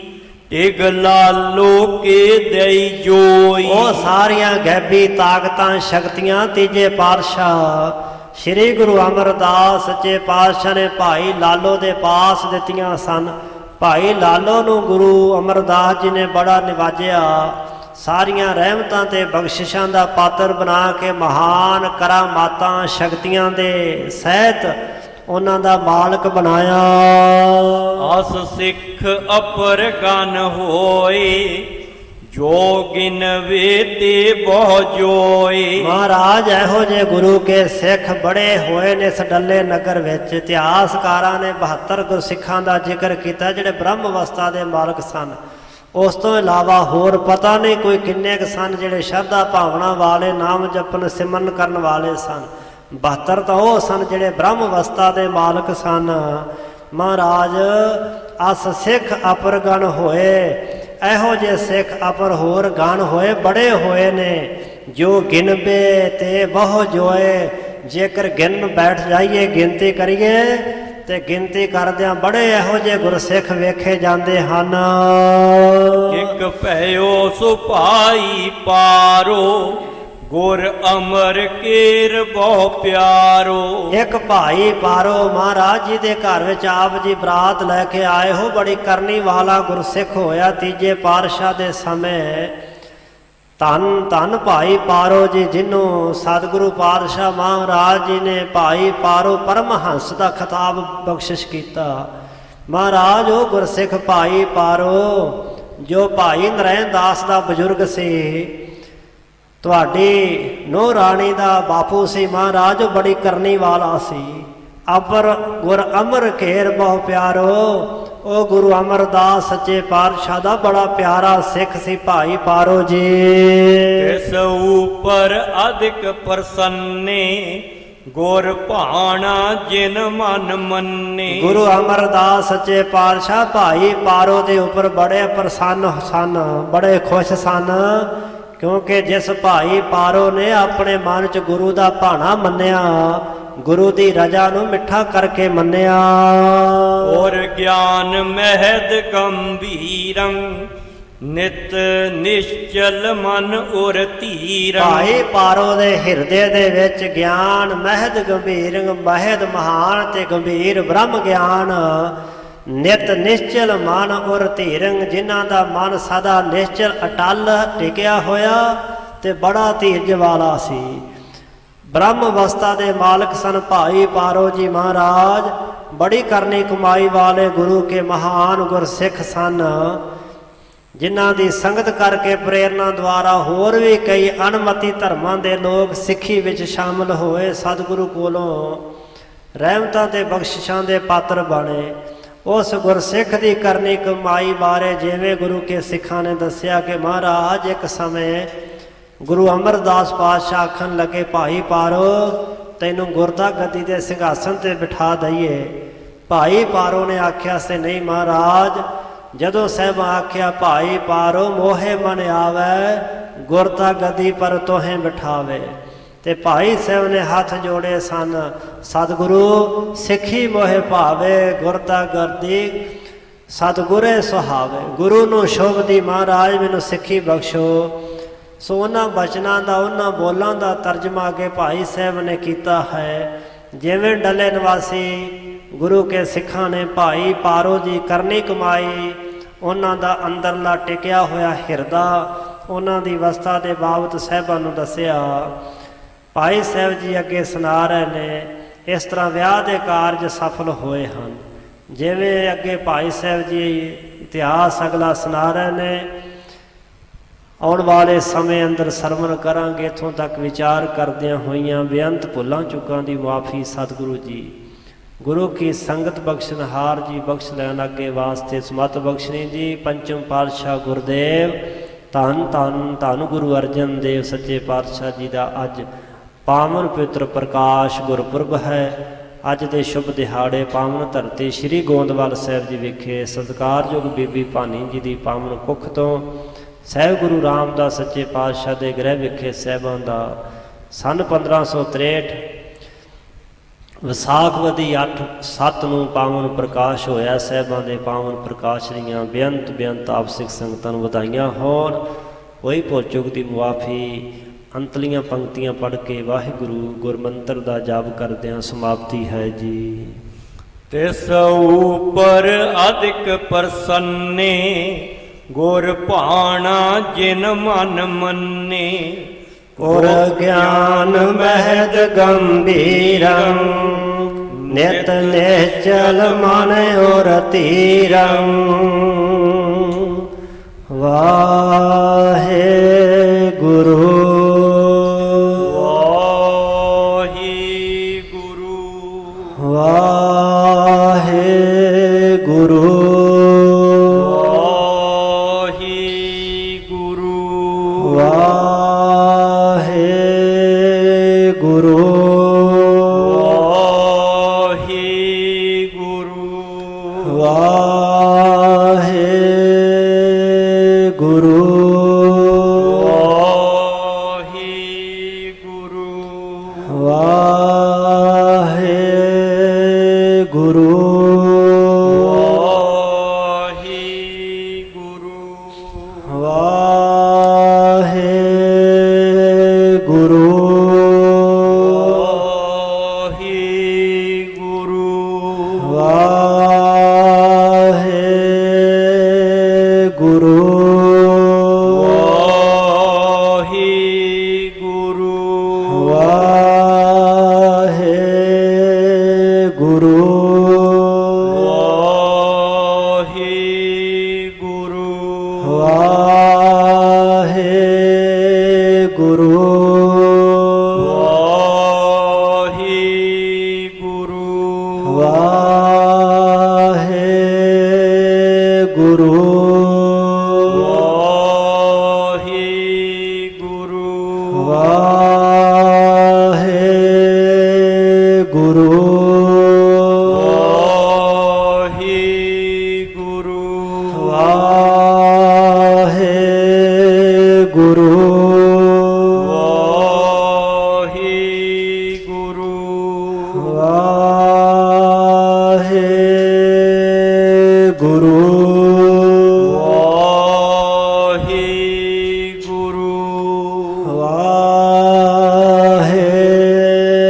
ਟਿਗ ਲਾਲੋ ਕੇ ਦੇਈ ਜੋਈ। ਉਹ ਸਾਰੀਆਂ ਗੈਬੀ ਤਾਕਤਾਂ ਸ਼ਕਤੀਆਂ ਤੀਜੇ ਪਾਤਸ਼ਾਹ ਸ਼੍ਰੀ ਗੁਰੂ ਅਮਰਦਾਸ ਸੱਚੇ ਪਾਤਸ਼ਾਹ ਨੇ ਭਾਈ ਲਾਲੋ ਦੇ ਪਾਸ ਦਿੱਤੀਆਂ ਸਨ। ਭਾਈ ਲਾਲੋ ਨੂੰ ਗੁਰੂ ਅਮਰਦਾਸ ਜੀ ਨੇ ਬੜਾ ਨਿਵਾਜਿਆ, ਸਾਰੀਆਂ ਰਹਿਮਤਾਂ ਤੇ ਬਖਸ਼ਿਸ਼ਾਂ ਦਾ ਪਾਤਰ ਬਣਾ ਕੇ ਮਹਾਨ ਕਰਾਮਾਤਾਂ ਸ਼ਕਤੀਆਂ ਦੇ ਸਹਿਤ ਉਹਨਾਂ ਦਾ ਮਾਲਕ ਬਣਾਇਆ। ਅਸ ਸਿੱਖ ਅਪਰ ਗਨ ਹੋਏ ਜੋ ਗਿਨਵੇ ਤੇ ਬਹੁ ਜੋਏ। ਮਹਾਰਾਜ ਇਹੋ ਜਿਹੇ ਗੁਰੂ ਕੇ ਸਿੱਖ ਬੜੇ ਹੋਏ ਨੇ ਇਸ ਡੱਲੇ ਨਗਰ ਵਿੱਚ। ਇਤਿਹਾਸਕਾਰਾਂ ਨੇ 72 ਗੁਰਸਿੱਖਾਂ ਦਾ ਜ਼ਿਕਰ ਕੀਤਾ ਜਿਹੜੇ ਬ੍ਰਹਮ ਅਵਸਥਾ ਦੇ ਮਾਲਕ ਸਨ। ਉਸ ਤੋਂ ਇਲਾਵਾ ਹੋਰ ਪਤਾ ਨਹੀਂ ਕੋਈ ਕਿੰਨੇ ਕੁ ਸਨ ਜਿਹੜੇ ਸ਼ਰਧਾ ਭਾਵਨਾ ਵਾਲੇ, ਨਾਮ ਜਪਨ ਸਿਮਰਨ ਕਰਨ ਵਾਲੇ ਸਨ। 72 ਤਾਂ ਉਹ ਸਨ ਜਿਹੜੇ ਬ੍ਰਹਮ ਅਵਸਥਾ ਦੇ ਮਾਲਕ ਸਨ। ਮਹਾਰਾਜ ਅਸ ਸਿੱਖ ਅਪਰ ਗਣ ਹੋਏ, ਇਹੋ ਜਿਹੇ ਸਿੱਖ ਅਪਰ ਹੋਰ ਗਣ ਹੋਏ, ਬੜੇ ਹੋਏ ਨੇ, ਜੋ ਗਿਣਬੇ ਤੇ ਬਹੁ ਜੋਏ। ਜੇਕਰ ਗਿਣ ਬੈਠ ਜਾਈਏ, ਗਿਣਤੀ ਕਰੀਏ ਤੇ ਗਿਣਤੀ ਕਰਦਿਆਂ ਬੜੇ ਇਹੋ ਜਿਹੇ ਗੁਰਸਿੱਖ ਵੇਖੇ ਜਾਂਦੇ ਹਨ। ਇੱਕ ਭਇਓ ਸੁਭਾਈ ਪਾਰੋ ਗੁਰ ਅਮਰ ਕੇਰ ਬਹੁ ਪਿਆਰੋ। ਇੱਕ ਭਾਈ ਪਾਰੋ ਮਹਾਰਾਜ ਜੀ ਦੇ ਘਰ ਵਿੱਚ ਆਪ ਜੀ ਬਰਾਤ ਲੈ ਕੇ ਆਏ ਹੋ, ਬੜੀ ਕਰਨੀ ਵਾਲਾ ਗੁਰਸਿੱਖ ਹੋਇਆ ਤੀਜੇ ਪਾਤਸ਼ਾਹ ਦੇ ਸਮੇਂ। ਧੰਨ ਧੰਨ ਭਾਈ ਪਾਰੋ ਜੀ, ਜਿਹਨੂੰ ਸਤਿਗੁਰੂ ਪਾਤਸ਼ਾਹ ਮਹਾਰਾਜ ਜੀ ਨੇ ਭਾਈ ਪਾਰੋ ਪਰਮਹੰਸ ਦਾ ਖਿਤਾਬ ਬਖਸ਼ਿਸ਼ ਕੀਤਾ। ਮਹਾਰਾਜ ਉਹ ਗੁਰਸਿੱਖ ਭਾਈ ਪਾਰੋ ਜੋ ਭਾਈ ਨਰੈਣ ਦਾਸ ਦਾ ਬਜ਼ੁਰਗ ਸੀ, ਤੁਹਾਡੀ ਨੂੰਹ ਰਾਣੀ ਦਾ ਬਾਪੂ ਸੀ ਮਹਾਰਾਜ, ਉਹ ਬੜੀ ਕਰਨੀ ਵਾਲਾ ਸੀ। ਅਪਰ ਗੁਰ ਅਮਰ ਘੇਰ ਬਹੁ ਪਿਆਰੋ, ਉਹ ਗੁਰੂ ਅਮਰਦਾਸ ਸੱਚੇ ਪਾਤਸ਼ਾਹ ਦਾ ਬੜਾ ਪਿਆਰਾ ਸਿੱਖ ਸੀ ਭਾਈ ਪਾਰੋ ਜੀ। ਤਿਸ ਉਪਰ ਅਧਿਕ ਪ੍ਰਸੰਨੇ, ਗੁਰ ਭਾਣਾ ਜਿਨ ਮਨ ਮੰਨੇ। ਗੁਰੂ ਅਮਰਦਾਸ ਸੱਚੇ ਪਾਤਸ਼ਾਹ ਭਾਈ ਪਾਰੋ ਦੇ ਉੱਪਰ ਬੜੇ ਪ੍ਰਸੰਨ ਸਨ, ਬੜੇ ਖੁਸ਼ ਸਨ, ਕਿਉਂਕਿ ਜਿਸ ਭਾਈ ਪਾਰੋ ਨੇ ਆਪਣੇ ਮਨ 'ਚ ਗੁਰੂ ਦਾ ਭਾਣਾ ਮੰਨਿਆ, ਗੁਰੂ ਦੀ ਰਜਾ ਨੂੰ ਮਿੱਠਾ ਕਰਕੇ ਮੰਨਿਆ। ਔਰ ਗਿਆਨ ਮਹਿਦ ਗੰਭੀਰੰ, ਨਿਤ ਨਿਸ਼ਚਲ ਮਨ ਔਰ ਧੀਰੰ। ਭਾਈ ਪਾਰੋ ਦੇ ਹਿਰਦੇ ਦੇ ਵਿੱਚ ਗਿਆਨ ਮਹਿਦ ਗੰਭੀਰ, ਮਹਿਦ ਮਹਾਨ ਤੇ ਗੰਭੀਰ ਬ੍ਰਹਮ ਗਿਆਨ, ਨਿਤ ਨਿਸ਼ਚਲ ਮਨ ਔਰ ਧੀਰੰ, ਜਿਨ੍ਹਾਂ ਦਾ ਮਨ ਸਦਾ ਨਿਸ਼ਚਲ ਅਟਲ ਟਿਕਿਆ ਹੋਇਆ ਤੇ ਬੜਾ ਧੀਰਜ ਵਾਲਾ ਸੀ। ਬ੍ਰਹਮ ਅਵਸਥਾ ਦੇ ਮਾਲਕ ਸਨ ਭਾਈ ਪਾਰੋ ਜੀ ਮਹਾਰਾਜ, ਬੜੀ ਕਰਨੀ ਕਮਾਈ ਵਾਲੇ ਗੁਰੂ ਕੇ ਮਹਾਨ ਗੁਰਸਿੱਖ ਸਨ, ਜਿਨ੍ਹਾਂ ਦੀ ਸੰਗਤ ਕਰਕੇ ਪ੍ਰੇਰਨਾ ਦੁਆਰਾ ਹੋਰ ਵੀ ਕਈ ਅਣਮਤੀ ਧਰਮਾਂ ਦੇ ਲੋਕ ਸਿੱਖੀ ਵਿੱਚ ਸ਼ਾਮਲ ਹੋਏ, ਸਤਿਗੁਰੂ ਕੋਲੋਂ ਰਹਿਮਤਾਂ ਤੇ ਬਖਸ਼ਿਸ਼ਾਂ ਦੇ ਪਾਤਰ ਬਣੇ। ਉਸ ਗੁਰਸਿੱਖ ਦੀ ਕਰਨੀ ਕਮਾਈ ਬਾਰੇ ਜਿਵੇਂ ਗੁਰੂ ਕੇ ਸਿੱਖਾਂ ਨੇ ਦੱਸਿਆ ਕਿ ਮਹਾਰਾਜ ਇੱਕ ਸਮੇਂ ਗੁਰੂ ਅਮਰਦਾਸ ਪਾਤਸ਼ਾਹ ਆਖਣ ਲੱਗੇ, ਭਾਈ ਪਾਰੋ ਤੈਨੂੰ ਗੁਰਦਾ ਗੱਦੀ ਦੇ ਸਿੰਘਾਸਨ ਤੇ ਬਿਠਾ ਦਈਏ। ਭਾਈ ਪਾਰੋ ਨੇ ਆਖਿਆ ਸੀ, ਨਹੀਂ ਮਹਾਰਾਜ, ਜਦੋਂ ਸਾਹਿਬ ਆਖਿਆ ਭਾਈ ਪਾਰੋ ਮੋਹੇ ਮਨ ਆਵੇ, ਗੁਰਦਾ ਗੱਦੀ ਪਰ ਤੋਹੇ ਬਿਠਾਵੇ। ਤੇ ਭਾਈ ਸਾਹਿਬ ਨੇ ਹੱਥ ਜੋੜੇ ਸਨ, ਸਤਿਗੁਰੂ ਸਿੱਖੀ ਮੋਹੇ ਭਾਵੇ, ਗੁਰਦਾ ਗੱਦੀ ਸਤਿਗੁਰੇ ਸੁਹਾਵੇ। ਗੁਰੂ ਨੂੰ ਸ਼ੋਭਦੀ ਮਹਾਰਾਜ ਮੈਨੂੰ ਸਿੱਖੀ ਬਖਸ਼ੋ। ਸੋ ਉਹਨਾਂ ਬਚਨਾਂ ਦਾ, ਉਹਨਾਂ ਬੋਲਾਂ ਦਾ ਤਰਜਮਾ ਅੱਗੇ ਭਾਈ ਸਾਹਿਬ ਨੇ ਕੀਤਾ ਹੈ। ਜਿਵੇਂ ਡੱਲੇ ਨਿਵਾਸੀ ਗੁਰੂ ਕੇ ਸਿੱਖਾਂ ਨੇ ਭਾਈ ਪਾਰੋ ਜੀ ਕਰਨੀ ਕਮਾਈ, ਉਹਨਾਂ ਦਾ ਅੰਦਰਲਾ ਟਿਕਿਆ ਹੋਇਆ ਹਿਰਦਾ, ਉਹਨਾਂ ਦੀ ਅਵਸਥਾ ਦੇ ਬਾਬਤ ਸਾਹਿਬਾਂ ਨੂੰ ਦੱਸਿਆ। ਭਾਈ ਸਾਹਿਬ ਜੀ ਅੱਗੇ ਸੁਣਾ ਰਹੇ ਨੇ, ਇਸ ਤਰ੍ਹਾਂ ਵਿਆਹ ਦੇ ਕਾਰਜ ਸਫਲ ਹੋਏ ਹਨ। ਜਿਵੇਂ ਅੱਗੇ ਭਾਈ ਸਾਹਿਬ ਜੀ ਇਤਿਹਾਸ ਅਗਲਾ ਸੁਣਾ ਰਹੇ ਨੇ, ਆਉਣ ਵਾਲੇ ਸਮੇਂ ਅੰਦਰ ਸਰਵਣ ਕਰਾਂਗੇ। ਇੱਥੋਂ ਤੱਕ ਵਿਚਾਰ ਕਰਦਿਆਂ ਹੋਈਆਂ ਬੇਅੰਤ ਭੁੱਲਾਂ ਚੁੱਕਾਂ ਦੀ ਮੁਆਫੀ ਸਤਿਗੁਰੂ ਜੀ। ਗੁਰੂ ਕੀ ਸੰਗਤ ਬਖਸ਼ਨਹਾਰ ਜੀ ਬਖਸ਼ ਲੈਣ ਅੱਗੇ ਵਾਸਤੇ ਸਮਤ ਬਖਸ਼ਣੀ ਜੀ। ਪੰਚਮ ਪਾਤਸ਼ਾਹ ਗੁਰਦੇਵ ਧੰਨ ਧੰਨ ਧੰਨ ਗੁਰੂ ਅਰਜਨ ਦੇਵ ਸੱਚੇ ਪਾਤਸ਼ਾਹ ਜੀ ਦਾ ਅੱਜ ਪਾਵਨ ਪਵਿੱਤਰ ਪ੍ਰਕਾਸ਼ ਗੁਰਪੁਰਬ ਹੈ। ਅੱਜ ਦੇ ਸ਼ੁਭ ਦਿਹਾੜੇ ਪਾਵਨ ਧਰਤੀ ਸ੍ਰੀ ਗੋਂਦਵਾਲ ਸਾਹਿਬ ਜੀ ਵਿਖੇ ਸਤਿਕਾਰਯੋਗ ਬੀਬੀ ਭਾਨੀ ਜੀ ਦੀ ਪਾਵਨ ਕੁੱਖ ਤੋਂ ਸਹਿਬ ਗੁਰੂ ਰਾਮਦਾਸ ਸੱਚੇ ਪਾਤਸ਼ਾਹ ਦੇ ਗ੍ਰਹਿ ਵਿਖੇ ਸਾਹਿਬਾਂ ਦਾ ਸੰਨ 1563 ਵਿਸਾਖਵਦੀ 8/7 ਨੂੰ ਪਾਵਨ ਪ੍ਰਕਾਸ਼ ਹੋਇਆ। ਸਾਹਿਬਾਂ ਦੇ ਪਾਵਨ ਪ੍ਰਕਾਸ਼ ਦੀਆਂ ਬੇਅੰਤ ਬੇਅੰਤ ਆਪ ਸਿੱਖ ਸੰਗਤਾਂ ਨੂੰ ਵਧਾਈਆਂ ਹੋਣ। ਹੋਈ ਭੁੱਲ ਚੁੱਕ ਦੀ ਮੁਆਫੀ। ਅੰਤਲੀਆਂ ਪੰਕਤੀਆਂ ਪੜ੍ਹ ਕੇ ਵਾਹਿਗੁਰੂ ਗੁਰਮੰਤਰ ਦਾ ਜਾਪ ਕਰਦਿਆਂ ਸਮਾਪਤੀ ਹੈ ਜੀ। ਤਿਸ ਉਪਰ ਅਧਿਕ ਪ੍ਰਸੰਨੇ, ਗੁਰ ਭਾਣਾ ਜਿਨ ਮਨ ਮੰਨੇ। ਗੁਰ ਗਿਆਨ ਮਹਿਦ ਗੰਭੀਰੰ, ਨਿਤ ਨਿਸ਼ਚਲ ਮਨ ਔਰ ਧੀਰੰ। ਵਾਹਿਗੁਰੂ ਵਾਹਿਗੁਰੂ ਵਾਹਿਗੁਰੂ ਵਾਹਿਗੁਰੂ ਵਾਹਿਗੁਰੂ ਗੁਰੂ ਵਾਹਿਗੁਰੂ ਵਾਹਿਗੁਰੂ ਵਾਹਿਗੁਰੂ ਵਾਹਿਗੁਰੂ ਵਾਹਿਗੁਰੂ ਵਾਹਿਗੁਰੂ ਵਾਹਿਗੁਰੂ ਵਾਹਿਗੁਰੂ ਵਾਹਿਗੁਰੂ ਵਾਹਿਗੁਰੂ ਵਾਹਿਗੁਰੂ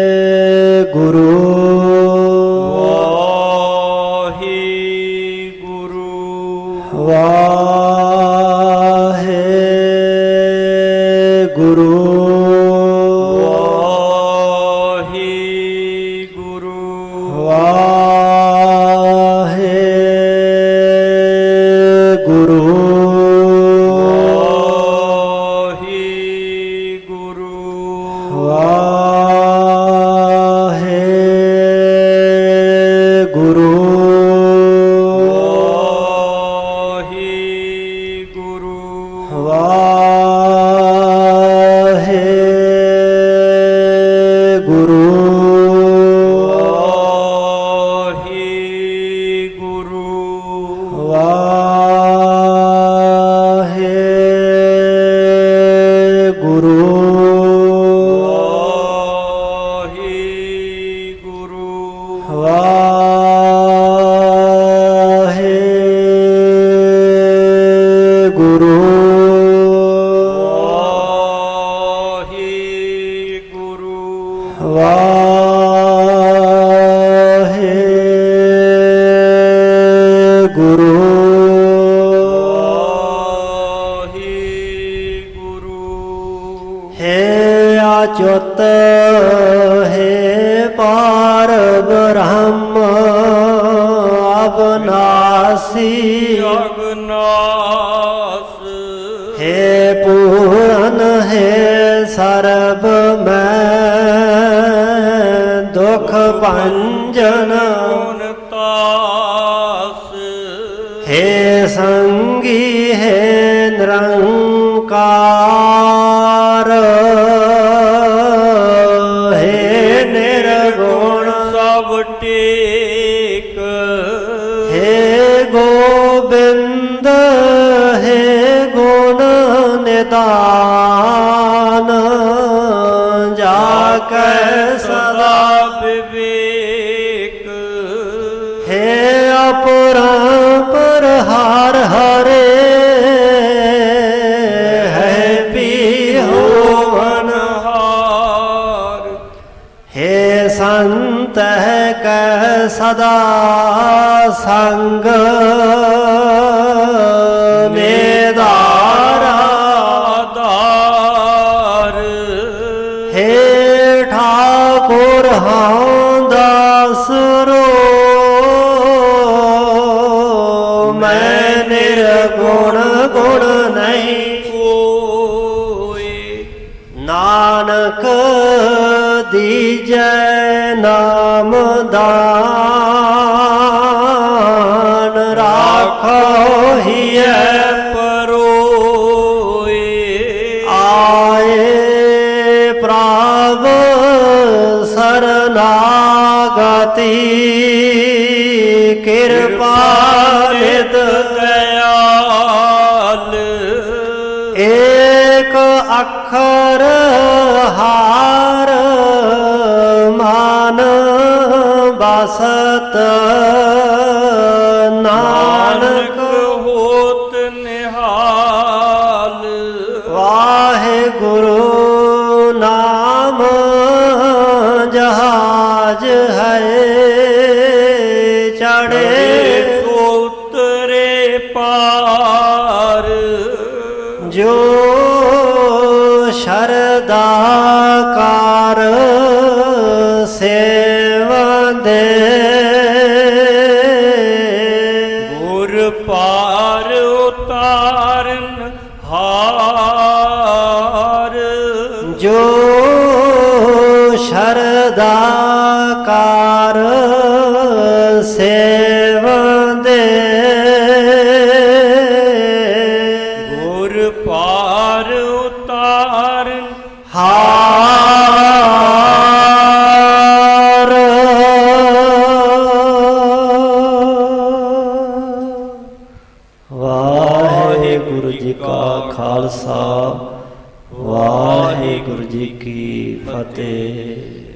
ਵਾਹਿਗੁਰੂ ਵਾਹਿਗੁਰੂ ਵਾਹਿਗੁਰੂ ਵਾਹਿਗੁਰੂ ਵਾਹਿਗੁਰੂ ਵਾਹਿਗੁਰੂ ਵਾਹਿਗੁਰੂ ਵਾਹਿਗੁਰੂ ਹੈ ਅਚੁੱਤ ਹੈ ਪਾਰ ਬ੍ਰਹਮ ਅਬਨਾਸੀ ਅਗਨਾਸ ਹੈ ਪੂਰਨ ਹੈ ਸਰਬ ਮੈਂ ਦੁਖ ਭੰਜਨ ਤਾਸ ਹੈ ਸੰਗੀ ਹੈ ਨਿਰੰਕਾਰ ਹੈ ਨਿਰਗੁਣ ਸਭ ਟੇਕ ਹੈ ਗੋਬਿੰਦ ਹੈ ਗੁਣ ਨਿਦਾਨ ਜਾ ਕੈ ਸਦਾ ਵਿਵੇਕ ਹੈ ਅਪਰੰਪਰ ਹਰ ਹਰੇ ਹੈ ਪੀ ਹੋਵਨ ਹਾਰ ਹੈ ਸੰਤ ਕੈ ਸਦਾ ਸੰਗ ਮੇਦਾਰਾ ਆਧਾਰ ਹੈ ਠਾਕੁਰ ਹਾਂ ਦਾਸਰੋ ਮੈਂ ਨਿਰਗੁਣ ਗੁਣ ਨਹੀਂ ਕੋਇ ਨਾਨਕ ਦੀਜੈ ਨਾਮ ਦਾਨ ਰਾਖੋ ਹੀਐ ਪਰੋਏ ਆਏ ਪ੍ਰਭ ਸਰਨਾਗਤੀ ਕਿਰਪਾ ਨਿਤ ਦਇਆਲ ਏਕ ਅੱਖਰ ਹਾਰ ਮਾਨ ਬਸਤ ਨਾਨਕ ਹੋਤ ਨਿਹਾਲ ਵਾਹਿਗੁਰੂ ਨਾਮ ਜਹਾਜ ਹੈ ਚੜੇ ਉਤਰੇ ਪਾਰ ਜੋ ਸ਼ਰਦਾ ਕਾਰ ਸੇਵੰਦੇ ਗੁਰ ਪਾਰ ਉਤਾਰਨ ਹਾਰ ਜੋ ਸ਼ਰਦਾ ਕਾਰ ਸੇਵੰਦੇ ਗੁਰ ਪਾਰ ਉਤਾਰਨ ਹਾਰ ਵਾਹਿਗੁਰੂ ਜੀ ਕਾ ਖਾਲਸਾ ਵਾਹਿਗੁਰੂ ਜੀ ਕੀ ਫਤਿਹ।